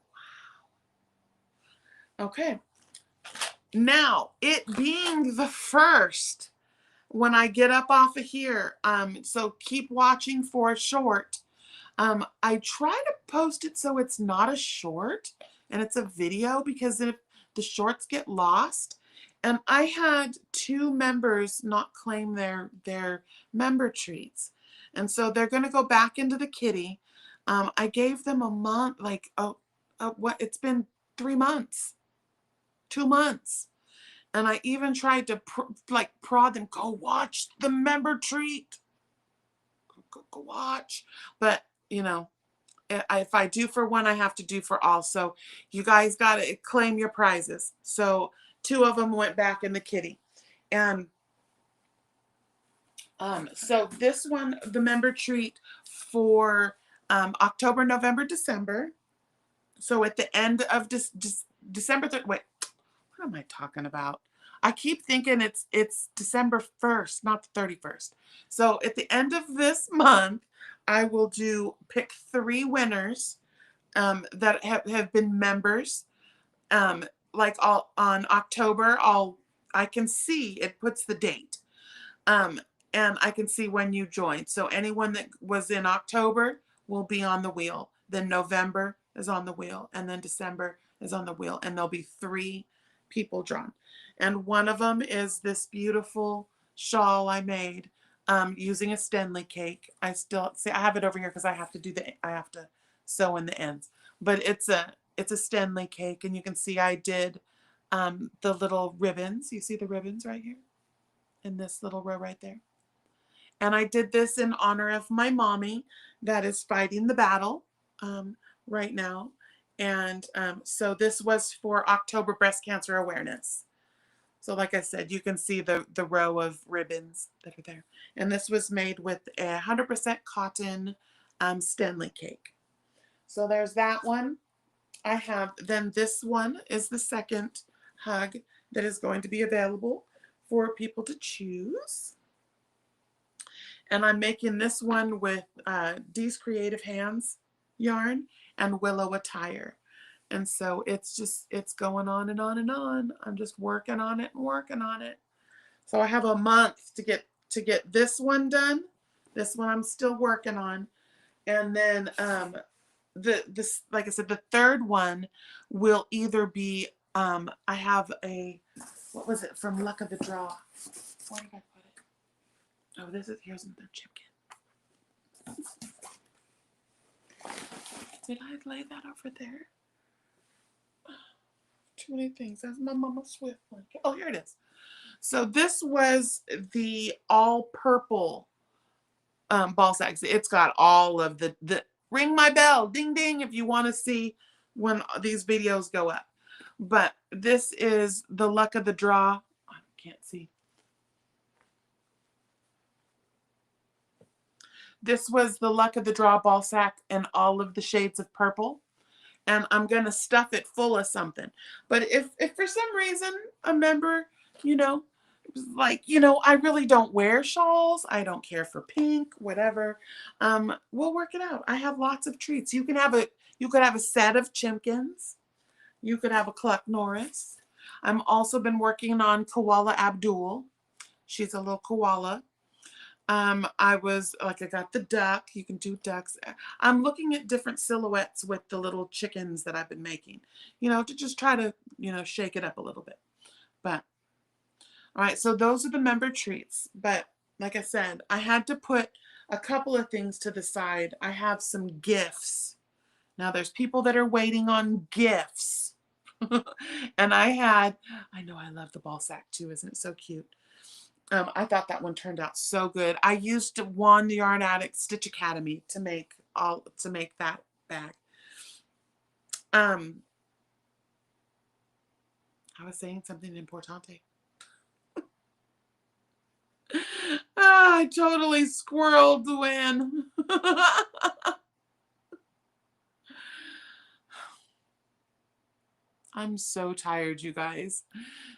Speaker 1: Wow. Okay. Now, it being the first, when I get up off of here, so keep watching for a short. I try to post it so it's not a short and it's a video, because if the shorts get lost, and I had 2 members not claim their member treats, and so they're going to go back into the kitty. I gave them a month, like it's been 3 months, 2 months. And I even tried to prod them, go watch the member treat. Go watch. But, you know, if I do for one, I have to do for all. So you guys got to claim your prizes. So 2 of them went back in the kitty. And so this one, the member treat for October, November, December. So at the end of December 3rd, wait, what am I talking about? I keep thinking it's December 1st, not the 31st. So at the end of this month, I will pick 3 winners that have been members. Like on October, I can see, it puts the date. And I can see when you joined. So anyone that was in October will be on the wheel. Then November is on the wheel, and then December is on the wheel, and there'll be 3 people drawn. And one of them is this beautiful shawl I made using a Stanley cake. I still see I have it over here because I have to sew in the ends. But it's a Stanley cake, and you can see I did the little ribbons. You see the ribbons right here in this little row right there. And I did this in honor of my mommy that is fighting the battle right now. And so this was for October Breast Cancer Awareness. So like I said, you can see the row of ribbons that are there. And this was made with a 100% cotton Stanley cake. So there's that one. I have, then this one is the second hug that is going to be available for people to choose. And I'm making this one with Dee's Creative Hands yarn and Willow Attire. And so it's going on and on and on. I'm just working on it and working on it. So I have a month to get this one done. This one I'm still working on. And then this, like I said, the third one will either be I have a, what was it, from Luck of the Draw. Where did I put it? Oh, here's the chipkin. Did I lay that over there? Too many things. That's my Mama Swift blanket. Oh, here it is. So this was the all purple ball sacks. It's got all of the ring my bell, ding ding, if you want to see when these videos go up. But this is the Luck of the Draw. I can't see. This was the Luck of the Draw ball sack in all of the shades of purple. And I'm going to stuff it full of something. But if for some reason a member, you know, was like, you know, I really don't wear shawls, I don't care for pink, whatever, we'll work it out. I have lots of treats. You could have a set of Chimkins. You could have a Cluck Norris. I'm also been working on Koala Abdul. She's a little koala. I got the duck. You can do ducks. I'm looking at different silhouettes with the little chickens that I've been making, you know, to just try to, you know, shake it up a little bit. But, all right, so those are the member treats. But like I said, I had to put a couple of things to the side. I have some gifts. Now there's people that are waiting on gifts. And I know I love the ball sack too. Isn't it so cute? I thought that one turned out so good. I used one Yarn Addict Stitch Academy to make that bag. I was saying something importante. I totally squirreled when. I'm so tired, you guys.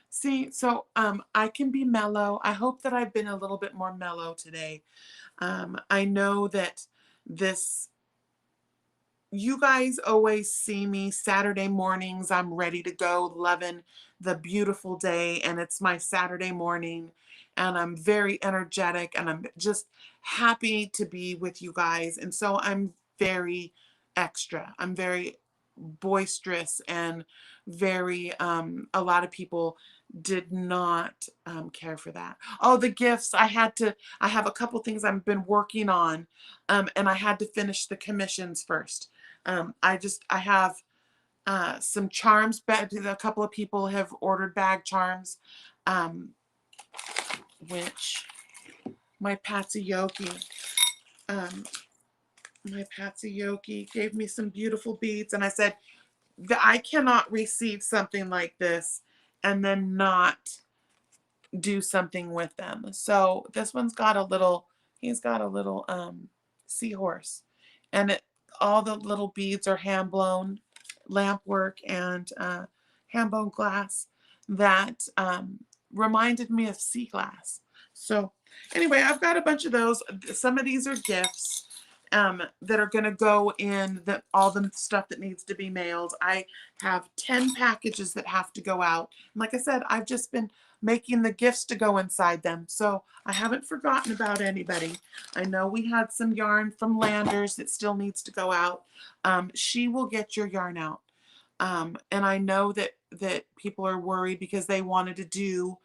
Speaker 1: See, so I can be mellow. I hope that I've been a little bit more mellow today. I know that you guys always see me Saturday mornings. I'm ready to go, loving the beautiful day, and it's my Saturday morning, and I'm very energetic, and I'm just happy to be with you guys. And so I'm very extra. I'm very boisterous and very a lot of people did not care for that. Oh, the gifts. I have a couple things I've been working on, and I had to finish the commissions first. I have some charms. A couple of people have ordered bag charms, which my Patsy Yoki gave me some beautiful beads, and I said, I cannot receive something like this and then not do something with them. So this one's got he's got a little seahorse, and all the little beads are hand blown lamp work and hand blown glass that reminded me of sea glass. So anyway, I've got a bunch of those. Some of these are gifts that are going to go in all the stuff that needs to be mailed. I have 10 packages that have to go out. And like I said, I've just been making the gifts to go inside them. So I haven't forgotten about anybody. I know we had some yarn from Landers that still needs to go out. She will get your yarn out. And I know that people are worried because they wanted to do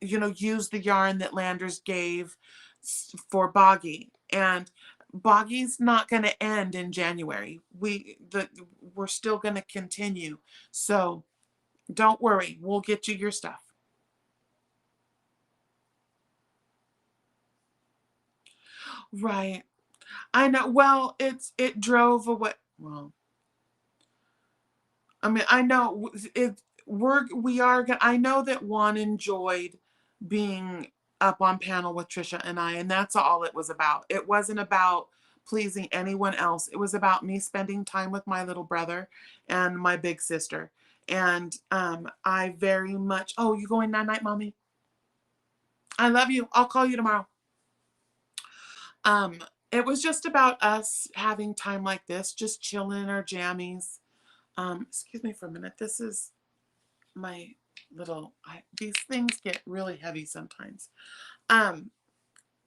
Speaker 1: use the yarn that Landers gave for Boggy. And Boggy's not going to end in January. We're still going to continue. So don't worry. We'll get you your stuff. Right. I know. Well, it drove away. Well, I mean, I know we are gonna. I know that Juan enjoyed being up on panel with Trisha and I, and that's all it was about. It wasn't about pleasing anyone else. It was about me spending time with my little brother and my big sister. And I very much. Oh, you going night night, mommy? I love you. I'll call you tomorrow. Um, it was just about us having time like this, just chilling in our jammies. Excuse me for a minute. This is my these things get really heavy sometimes. Um,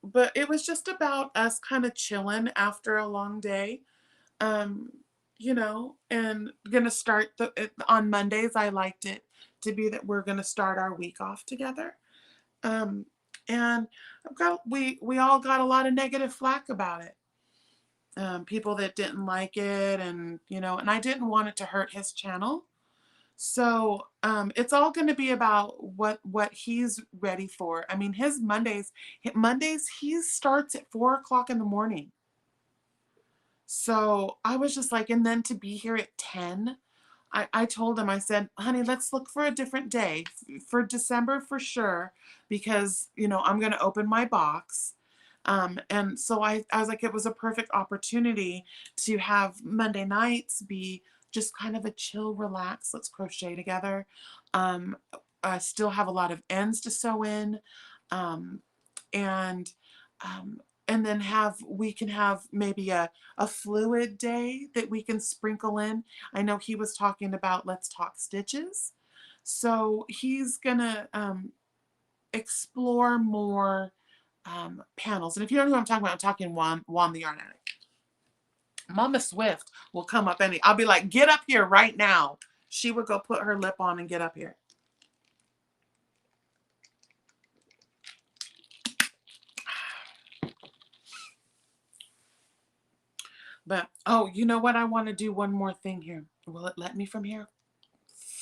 Speaker 1: but it was just about us kind of chilling after a long day. Um, and gonna start on Mondays. I liked it to be that we're gonna start our week off together. Um, and we all got a lot of negative flack about it. People that didn't like it, and I didn't want it to hurt his channel. So it's all going to be about what he's ready for. I mean, his Mondays he starts at 4 o'clock in the morning. So I was just like, and then to be here at 10, I told him, I said, honey, let's look for a different day for December for sure, because I'm going to open my box. And so I was like, it was a perfect opportunity to have Monday nights be just kind of a chill, relax, let's crochet together. Um, I still have a lot of ends to sew in. Um, and um, and then we can have maybe a fluid day that we can sprinkle in. I know he was talking about let's talk stitches. So he's gonna explore more panels. And if you don't know what I'm talking about, I'm talking Juan the Yarn Addict. Mama Swift will come up I'll be like, get up here right now. She would go put her lip on and get up here. But, oh, you know what? I want to do one more thing here. Will it let me from here?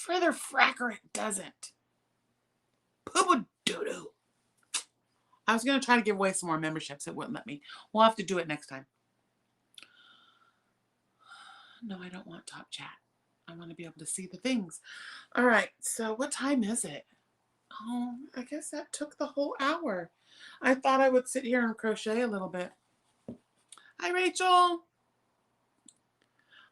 Speaker 1: Further fracker, it doesn't. Poo doo doo. I was going to try to give away some more memberships. It wouldn't let me. We'll have to do it next time. No, I don't want top chat. I want to be able to see the things. All right. So what time is it? Oh, I guess that took the whole hour. I thought I would sit here and crochet a little bit. Hi, Rachel.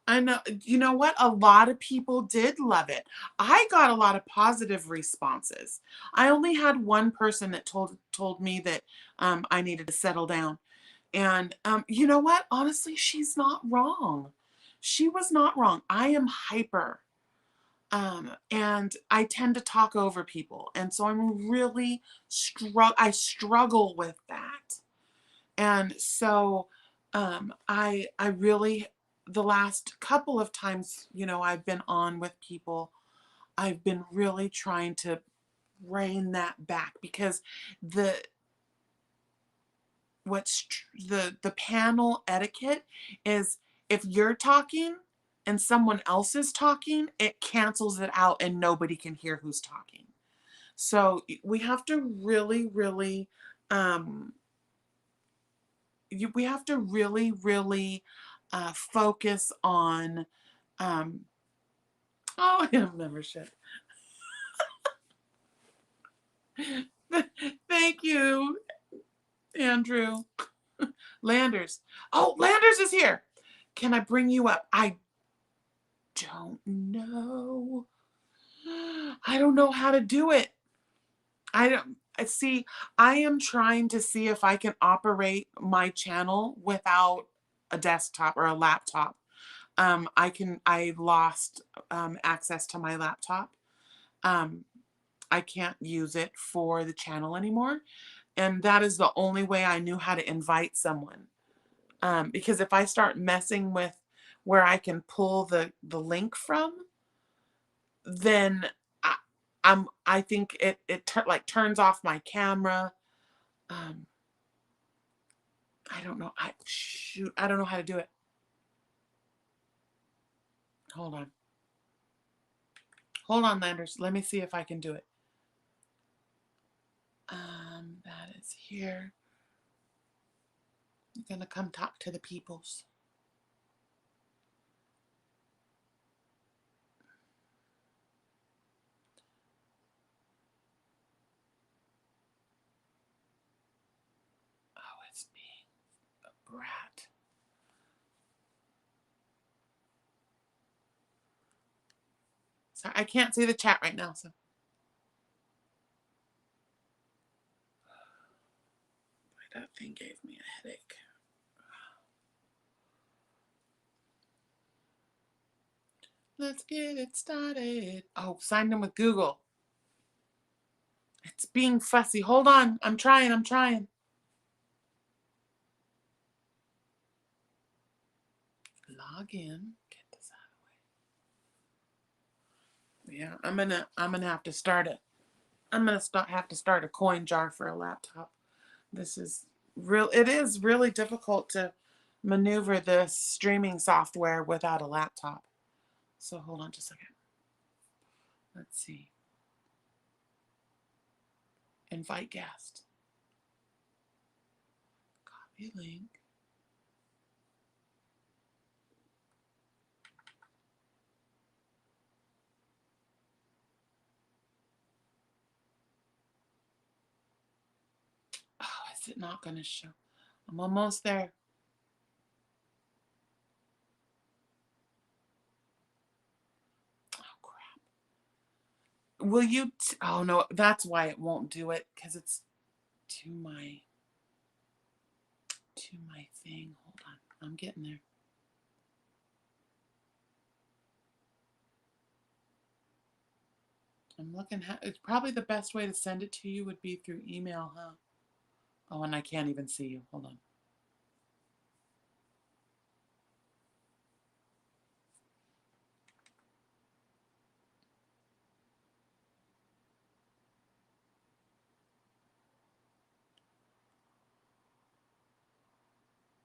Speaker 1: I know, you know what? A lot of people did love it. I got a lot of positive responses. I only had one person that told me that I needed to settle down. And you know what? Honestly, she's not wrong. She was not wrong. I am hyper. And I tend to talk over people. And so I'm really I struggle with that. And so I really, the last couple of times, I've been on with people, I've been really trying to rein that back, because the the panel etiquette is, if you're talking and someone else is talking, it cancels it out and nobody can hear who's talking. So we have to really, really we have to really, really focus on, oh, I have membership. Thank you, Andrew. Landers. Oh, Landers is here. Can I bring you up? I don't know. I don't know how to do it. I see. I am trying to see if I can operate my channel without a desktop or a laptop. I lost access to my laptop. I can't use it for the channel anymore. And that is the only way I knew how to invite someone. Because if I start messing with where I can pull the link from, then I think it like turns off my camera. Um, I don't know. Shoot, I don't know how to do it. Hold on. Hold on, Landers. Let me see if I can do it. That is here. I'm gonna come talk to the peoples. Oh, it's being a brat. Sorry, I can't see the chat right now, so. That thing gave me a headache. Let's get it started. Oh, signed in with Google. It's being fussy. Hold on. I'm trying. Log in. Get this out of the way. Yeah, I'm gonna have to start it. I'm gonna have to start a coin jar for a laptop. This is real. It is really difficult to maneuver this streaming software without a laptop. So hold on just a second. Let's see. Invite guest. Copy link. Oh, is it not going to show? I'm almost there. Oh, crap. Will you? Oh, no, that's why it won't do it, because it's to my thing. Hold on. I'm getting there. I'm looking. It's probably the best way to send it to you would be through email, huh? Oh, and I can't even see you. Hold on.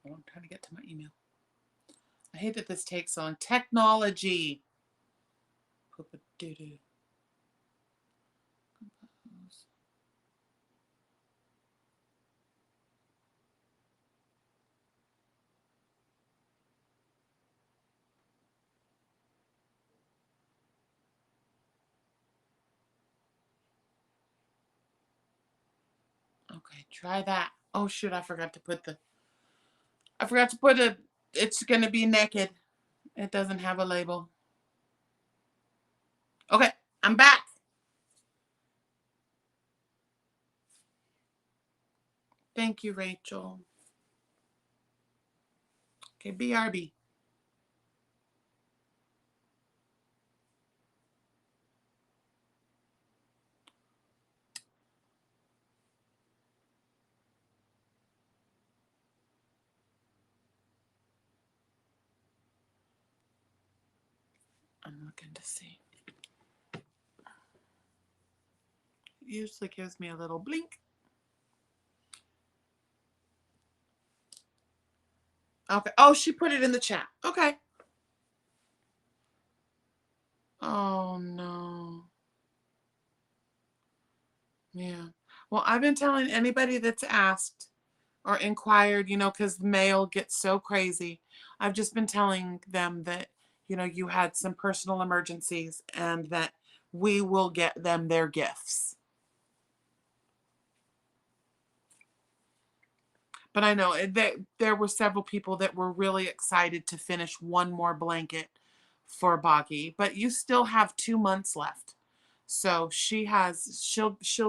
Speaker 1: Oh, I'm trying to get to my email. I hate that this takes so long. Technology. Poop-a-doo-doo. Compose. Okay, try that. Oh shoot, I forgot to put it's gonna be naked. It doesn't have a label. Okay, I'm back. Thank you, Rachel. Okay, BRB. I'm looking to see. It usually gives me a little blink. Okay. Oh, she put it in the chat. Okay. Oh no. Yeah. Well, I've been telling anybody that's asked or inquired, because the mail gets so crazy. I've just been telling them that, you had some personal emergencies and that we will get them their gifts. But I know there were several people that were really excited to finish one more blanket for Boggy, but you still have 2 months left. So she'll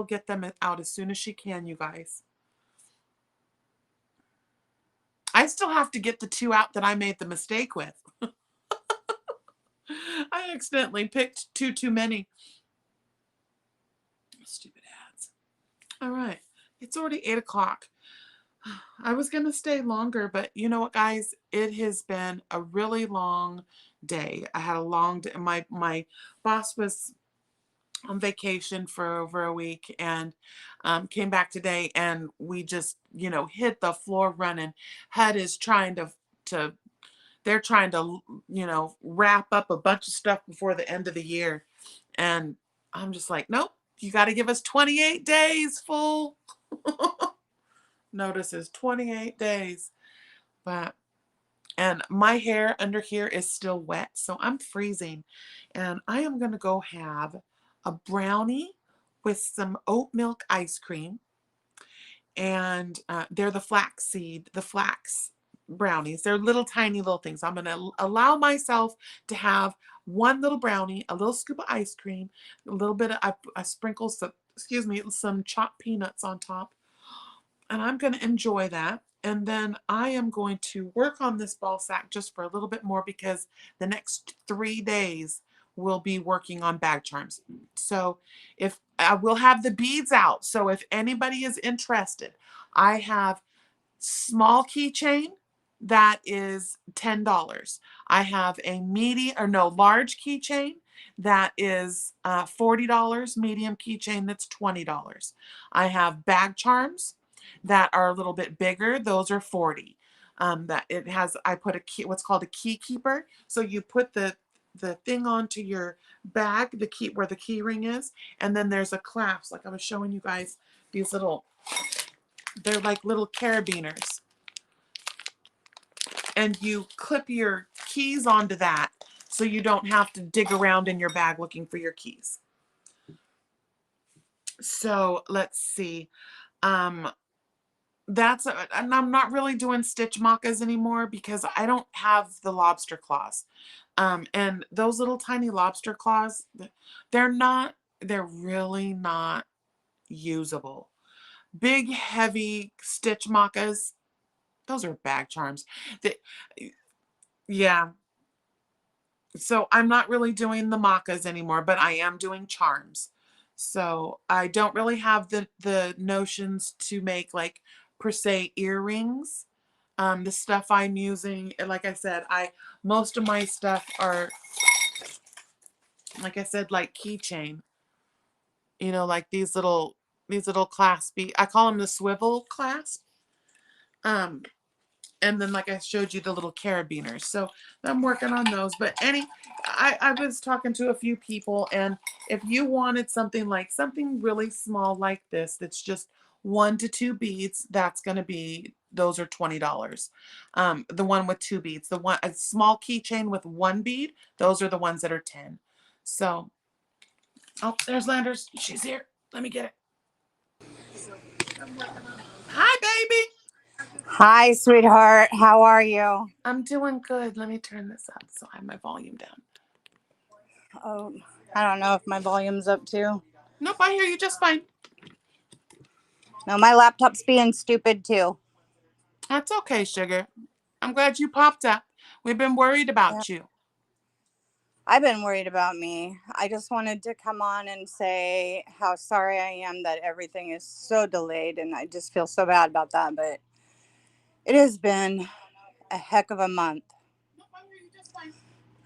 Speaker 1: get them out as soon as she can, you guys. I still have to get the 2 out that I made the mistake with. I accidentally picked 2 too many. Stupid ads. All right. It's already 8 o'clock. I was going to stay longer, but you know what, guys? It has been a really long day. I had a long day. My boss was on vacation for over a week and came back today, and we just, hit the floor running. HUD is trying to they're trying to, wrap up a bunch of stuff before the end of the year. And I'm just like, nope, you got to give us 28 days, fool. Notices 28 days. But, and my hair under here is still wet, so I'm freezing. And I am going to go have a brownie with some oat milk ice cream. And they're the flax brownies. They're little tiny little things. I'm going to allow myself to have one little brownie, a little scoop of ice cream, a little bit of, I sprinkle some, some chopped peanuts on top. And I'm going to enjoy that. And then I am going to work on this ball sack just for a little bit more, because the next 3 days we'll be working on bag charms. So if I will have the beads out. So if anybody is interested, I have small keychain that is $10. I have a large keychain that is $40, medium keychain that's $20. I have bag charms that are a little bit bigger. Those are $40. That it has, I put a key, what's called a key keeper. So you put the thing onto your bag, the key where the key ring is, and then there's a clasp, like I was showing you guys, these little, they're like little carabiners. And you clip your keys onto that so you don't have to dig around in your bag looking for your keys. So let's see. That's, and I'm not really doing stitch macas anymore because I don't have the lobster claws. And those little tiny lobster claws, they're really not usable. Big, heavy stitch macas, those are bag charms. Yeah. So I'm not really doing the macas anymore, but I am doing charms. So I don't really have the notions to make like per se earrings. The stuff I'm using, like I said, most of my stuff are, like I said, like keychain. Like these little claspy. I call them the swivel clasp. And then, like I showed you, the little carabiners. So I'm working on those. But I was talking to a few people, and if you wanted something really small like this, that's just 1 to 2 beads, those are $20. The one with 2 beads, a small keychain with 1 bead, those are the ones that are 10. So, oh, there's Landers. She's here. Let me get it. So, I'm working on those. Hi, baby.
Speaker 2: Hi, sweetheart. How are you?
Speaker 1: I'm doing good. Let me turn this up so I have my volume down.
Speaker 2: Oh, I don't know if my volume's up too.
Speaker 1: Nope, I hear you just fine.
Speaker 2: No, my laptop's being stupid too.
Speaker 1: That's okay, sugar. I'm glad you popped up. We've been worried
Speaker 2: Yeah.
Speaker 1: about you.
Speaker 2: I've been worried about me. I just wanted to come on and say how sorry I am that everything is so delayed, and I just feel so bad about that. But it has been a heck of a month.
Speaker 1: Nope, I hear you just fine.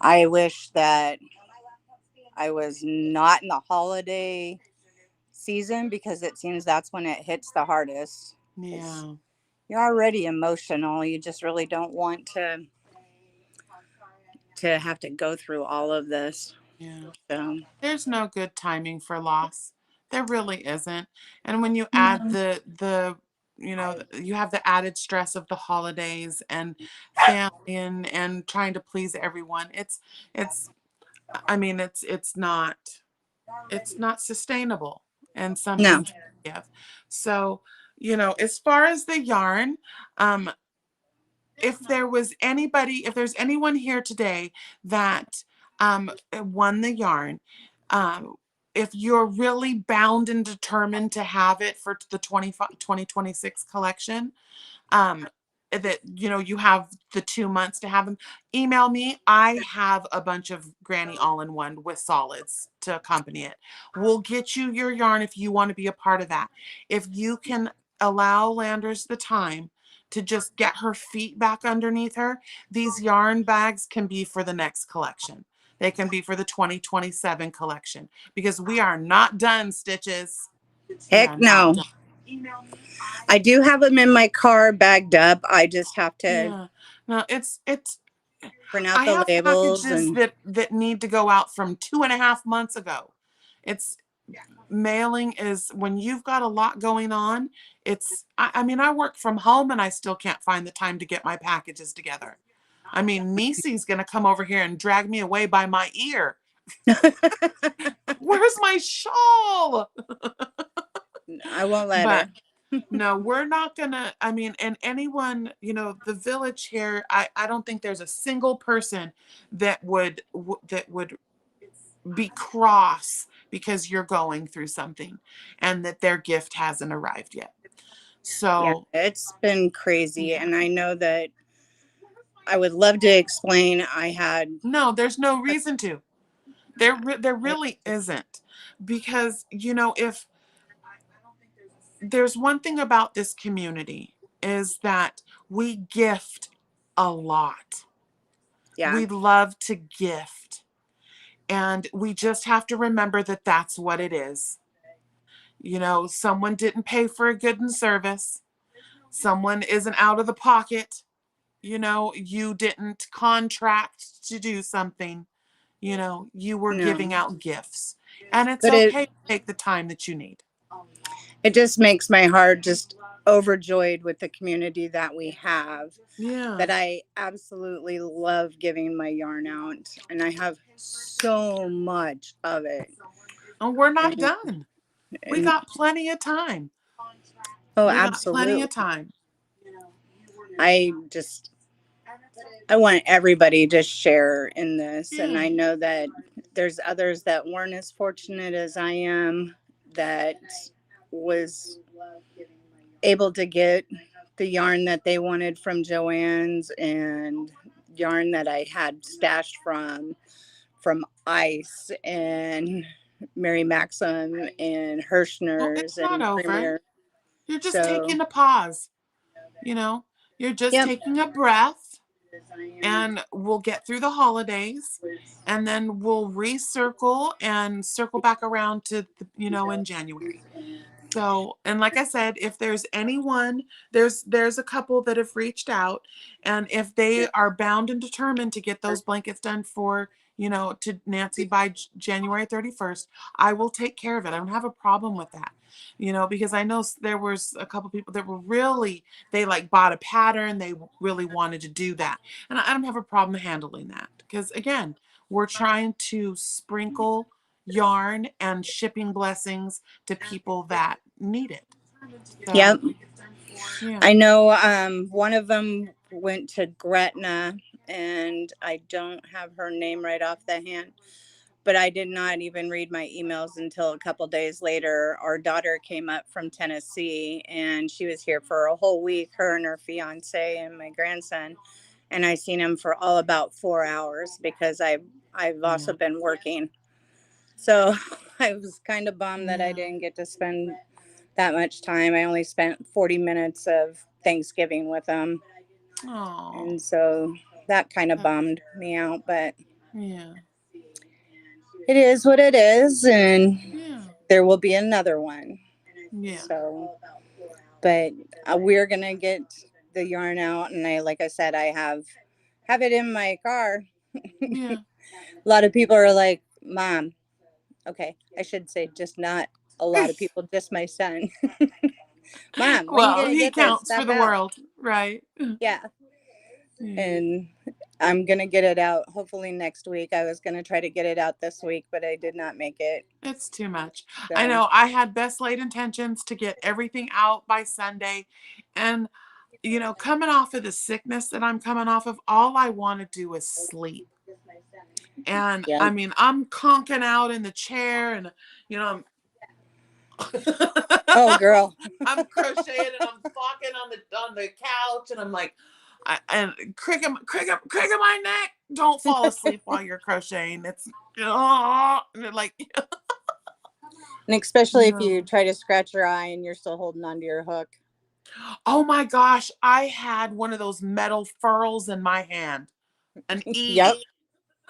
Speaker 2: I wish that I was not in the holiday season, because it seems that's when it hits the hardest.
Speaker 1: Yeah.
Speaker 2: You're already emotional. You just really don't want to have to go through all of this.
Speaker 1: Yeah.
Speaker 2: So
Speaker 1: There's no good timing for loss. There really isn't. And when you add
Speaker 2: no.
Speaker 1: you have the added stress of the holidays and family and trying to please everyone. It's I mean, it's not sustainable and something
Speaker 2: No.
Speaker 1: to give. So, as far as the yarn, um, if there's anyone here today that won the yarn, um, if you're really bound and determined to have it for the 2026 collection, that you have the 2 months to have them, email me. I have a bunch of granny all-in-one with solids to accompany it. We'll get you your yarn if you want to be a part of that. If you can allow Landers the time to just get her feet back underneath her, these yarn bags can be for the next collection. They can be for the 2027 collection because we are not done, Stitches. We
Speaker 2: Heck
Speaker 1: are not
Speaker 2: no.
Speaker 1: done.
Speaker 2: I do have them in my car bagged up. I just have to
Speaker 1: Yeah. No, it's
Speaker 2: print out
Speaker 1: I
Speaker 2: the
Speaker 1: have
Speaker 2: labels
Speaker 1: packages
Speaker 2: and
Speaker 1: that need to go out from 2.5 months ago. It's mailing is when you've got a lot going on. I mean, I work from home and I still can't find the time to get my packages together. I mean, Nisi's gonna come over here and drag me away by my ear. Where's my shawl?
Speaker 2: I won't let
Speaker 1: But
Speaker 2: her.
Speaker 1: no, we're not gonna. I mean, and anyone, the village here, I don't think there's a single person that would be cross because you're going through something and that their gift hasn't arrived yet.
Speaker 2: Yeah,
Speaker 1: So,
Speaker 2: it's been crazy.
Speaker 1: yeah.
Speaker 2: And I know that I would love to explain. I had,
Speaker 1: No, there's no reason to. There
Speaker 2: it
Speaker 1: really
Speaker 2: just,
Speaker 1: isn't. Because, if there's one thing about this community is that we gift a lot.
Speaker 2: yeah,
Speaker 1: We love to gift. And we just have to remember that that's what it is. Someone didn't pay for a good and service. Someone isn't out of the pocket. You didn't contract to do something. You were
Speaker 2: no.
Speaker 1: giving out gifts. And it's
Speaker 2: But it,
Speaker 1: okay to take the time that you need.
Speaker 2: it just makes my heart just overjoyed with the community that we have.
Speaker 1: Yeah.
Speaker 2: That I absolutely love giving my yarn out. And I have so much of it.
Speaker 1: And we're not
Speaker 2: And,
Speaker 1: done. We
Speaker 2: and
Speaker 1: got plenty of time.
Speaker 2: oh,
Speaker 1: We got plenty
Speaker 2: absolutely.
Speaker 1: of time.
Speaker 2: I just I want everybody to share in this. And
Speaker 1: Yeah.
Speaker 2: I know that there's others that weren't as fortunate as I am that was able to get the yarn that they wanted from Joann's and yarn that I had stashed from Ice and Mary Maxim and
Speaker 1: Well, it's
Speaker 2: Hirschner's
Speaker 1: not
Speaker 2: and
Speaker 1: over.
Speaker 2: Premier.
Speaker 1: You're just
Speaker 2: So,
Speaker 1: taking a pause. You know, you're just
Speaker 2: yep,
Speaker 1: taking a breath, and we'll get through the holidays, and then we'll recircle and circle back around to in January. So, and like I said, if there's anyone, there's a couple that have reached out, and if they are bound and determined to get those blankets done for, to Nancy by January 31st, I will take care of it. I don't have a problem with that. Because I know there was a couple people that were really, they like bought a pattern, they really wanted to do that. And I don't have a problem handling that because again, we're trying to sprinkle yarn and shipping blessings to people that need it. So,
Speaker 2: yep.
Speaker 1: yeah.
Speaker 2: I know one of them went to Gretna, and I don't have her name right off the hand, but I did not even read my emails until a couple days later. Our daughter came up from Tennessee, and she was here for a whole week, her and her fiance and my grandson. And I seen him for all about 4 hours because I've also
Speaker 1: Yeah.
Speaker 2: been working. So I was kind of bummed that I
Speaker 1: Yeah.
Speaker 2: didn't get to spend that much time. I only spent 40 minutes of Thanksgiving with them.
Speaker 1: Oh.
Speaker 2: And so that kind of bummed me out, but
Speaker 1: Yeah.
Speaker 2: it is what it is. And
Speaker 1: Yeah.
Speaker 2: there will be another one.
Speaker 1: Yeah.
Speaker 2: So, but we're going to get the yarn out. And like I said, I have it in my car.
Speaker 1: Yeah.
Speaker 2: A lot of people are like, Mom, okay, I should say just not a lot of people, just my son. Mom, when you
Speaker 1: Well,
Speaker 2: going to
Speaker 1: he
Speaker 2: get this
Speaker 1: counts for
Speaker 2: stuff
Speaker 1: the
Speaker 2: out?
Speaker 1: world, right?
Speaker 2: Yeah.
Speaker 1: Yeah.
Speaker 2: And I'm going to get it out hopefully next week. I was going to try to get it out this week, but I did not make it.
Speaker 1: It's too much. I
Speaker 2: So,
Speaker 1: know I had best laid intentions to get everything out by Sunday. And, coming off of the sickness that I'm coming off of, all I want to do is sleep. And
Speaker 2: yeah.
Speaker 1: I mean, I'm conking out in the chair and, you know,
Speaker 2: Oh, girl.
Speaker 1: I'm crocheting and I'm flocking on the couch and I'm like, and cricket my neck. Don't fall asleep while you're crocheting. It's like
Speaker 2: And especially if you
Speaker 1: no.
Speaker 2: try to scratch your eye and you're still holding onto your hook.
Speaker 1: Oh my gosh, I had one of those metal furls in my hand. An
Speaker 2: Yep.
Speaker 1: E.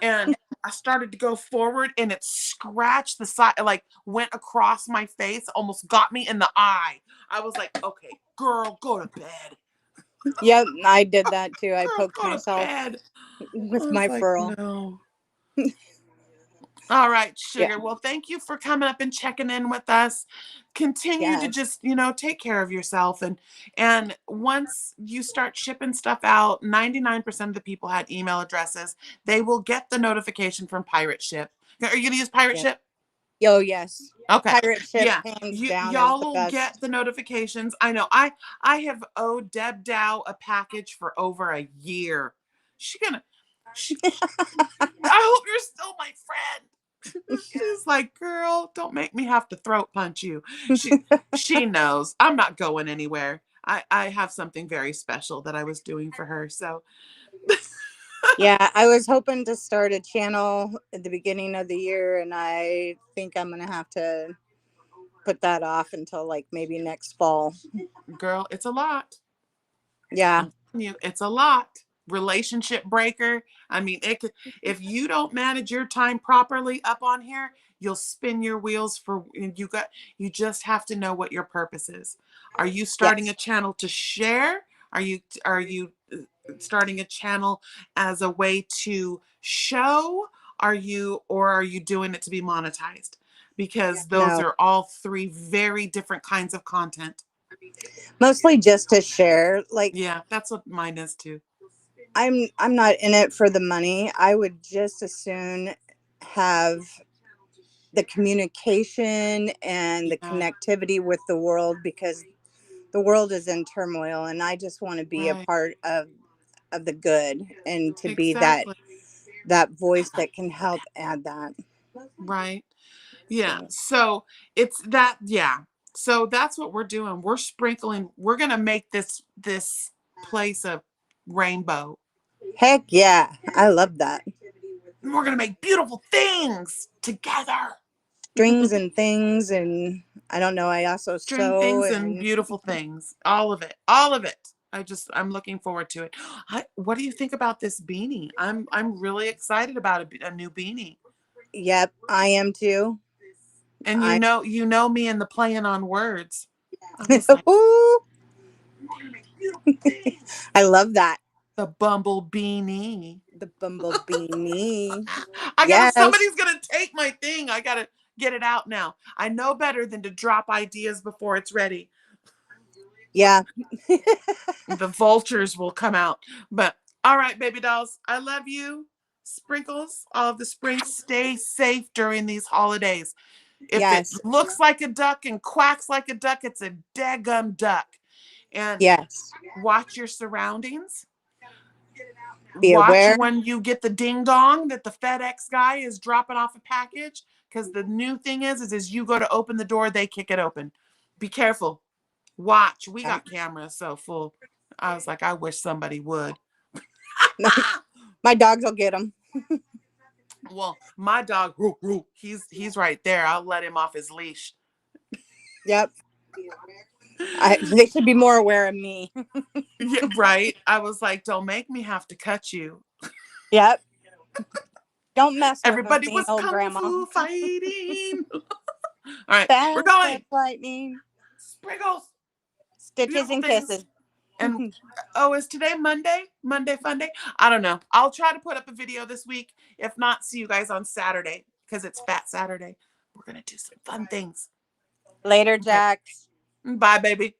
Speaker 1: and I started to go forward and it scratched the side, like went across my face, almost got me in the eye. I was like, okay, girl, go to bed.
Speaker 2: Yep, I did that too. I
Speaker 1: Girl,
Speaker 2: poked
Speaker 1: go to
Speaker 2: myself
Speaker 1: bed. I
Speaker 2: with
Speaker 1: was
Speaker 2: my
Speaker 1: like,
Speaker 2: furl.
Speaker 1: no. All right,
Speaker 2: Yeah.
Speaker 1: sugar. Well, thank you for coming up and checking in with us. Continue to
Speaker 2: Yes.
Speaker 1: just, take care of yourself, and once you start shipping stuff out, 99% of the people had email addresses. They will get the notification from Pirate Ship. Are you going to use Pirate
Speaker 2: Yep.
Speaker 1: Ship?
Speaker 2: Yo, yes.
Speaker 1: Okay.
Speaker 2: Pirate ship
Speaker 1: Yeah.
Speaker 2: hands
Speaker 1: You
Speaker 2: down is
Speaker 1: y'all
Speaker 2: the
Speaker 1: will get
Speaker 2: best.
Speaker 1: the notifications. I know. I have owed Deb Dow a package for over a year. She gonna she, I hope you're still my friend. She's like, girl, don't make me have to throat punch you. She knows I'm not going anywhere. I have something very special that I was doing for her. So
Speaker 2: Yeah, I was hoping to start a channel at the beginning of the year, and I think I'm gonna have to put that off until like maybe next fall.
Speaker 1: girl, it's a lot.
Speaker 2: Yeah.
Speaker 1: I'm telling you, it's a lot. Relationship breaker. I mean, it could, if you don't manage your time properly up on here, you'll spin your wheels for you just have to know what your purpose is. Are you starting a
Speaker 2: Yes.
Speaker 1: channel to share? Are you starting a channel as a way to show? Are you doing it to be monetized? Because those
Speaker 2: No.
Speaker 1: are all three very different kinds of content.
Speaker 2: Mostly just to share. Like
Speaker 1: Yeah, that's what mine is too.
Speaker 2: I'm not in it for the money. I would just as soon have the communication and the
Speaker 1: Yeah,
Speaker 2: connectivity with the world, because the world is in turmoil and I just want to be a
Speaker 1: right.
Speaker 2: part of the good, and to be
Speaker 1: Exactly.
Speaker 2: that voice that can help add that.
Speaker 1: Right. Yeah.
Speaker 2: So
Speaker 1: So it's that, yeah. So that's what we're doing. We're sprinkling, we're gonna make this place a rainbow.
Speaker 2: heck yeah, I love that.
Speaker 1: And we're gonna make beautiful things together.
Speaker 2: Strings and things, and I don't know, I also
Speaker 1: String
Speaker 2: sew
Speaker 1: things and
Speaker 2: and
Speaker 1: beautiful things. All of it. All of it. I'm looking forward to it. What do you think about this beanie? I'm really excited about a new beanie.
Speaker 2: yep, I am too.
Speaker 1: And
Speaker 2: I
Speaker 1: you know me and the playing on words. I was like,
Speaker 2: Ooh,
Speaker 1: we're gonna make beautiful things.
Speaker 2: I love that.
Speaker 1: The bumble beanie.
Speaker 2: The bumblebee knee.
Speaker 1: Somebody's
Speaker 2: Yes.
Speaker 1: gonna take my thing. I gotta get it out now. I know better than to drop ideas before it's ready.
Speaker 2: Yeah.
Speaker 1: The vultures will come out. But all right, baby dolls, I love you. Sprinkles, all of the sprinkles, stay safe during these holidays. If it
Speaker 2: Yes.
Speaker 1: looks like a duck and quacks like a duck, it's a daggum duck. And
Speaker 2: Yes.
Speaker 1: watch your surroundings.
Speaker 2: Be
Speaker 1: Watch
Speaker 2: aware.
Speaker 1: when you get the ding dong that the FedEx guy is dropping off a package. Because the new thing is as you go to open the door, they kick it open. Be careful. Watch. We
Speaker 2: Yeah.
Speaker 1: got cameras so full. I was like, I wish somebody would.
Speaker 2: My dogs will get them.
Speaker 1: Well, my dog, he's right there. I'll let him off his leash.
Speaker 2: Yep. They should be more aware of me.
Speaker 1: Yeah, right. I was like, don't make me have to cut you.
Speaker 2: Yep. Don't mess with
Speaker 1: Everybody
Speaker 2: me,
Speaker 1: was
Speaker 2: old
Speaker 1: kung
Speaker 2: grandma.
Speaker 1: fu fighting. All right, we're
Speaker 2: Fast as
Speaker 1: going.
Speaker 2: lightning.
Speaker 1: Sprinkles,
Speaker 2: Stitches
Speaker 1: beautiful
Speaker 2: and
Speaker 1: things.
Speaker 2: kisses.
Speaker 1: And oh, is today Monday? Monday fun day? I don't know. I'll try to put up a video this week. If not, see you guys on Saturday because it's Fat Saturday. We're gonna do some fun things.
Speaker 2: Later,
Speaker 1: Okay.
Speaker 2: Jax.
Speaker 1: Bye, baby.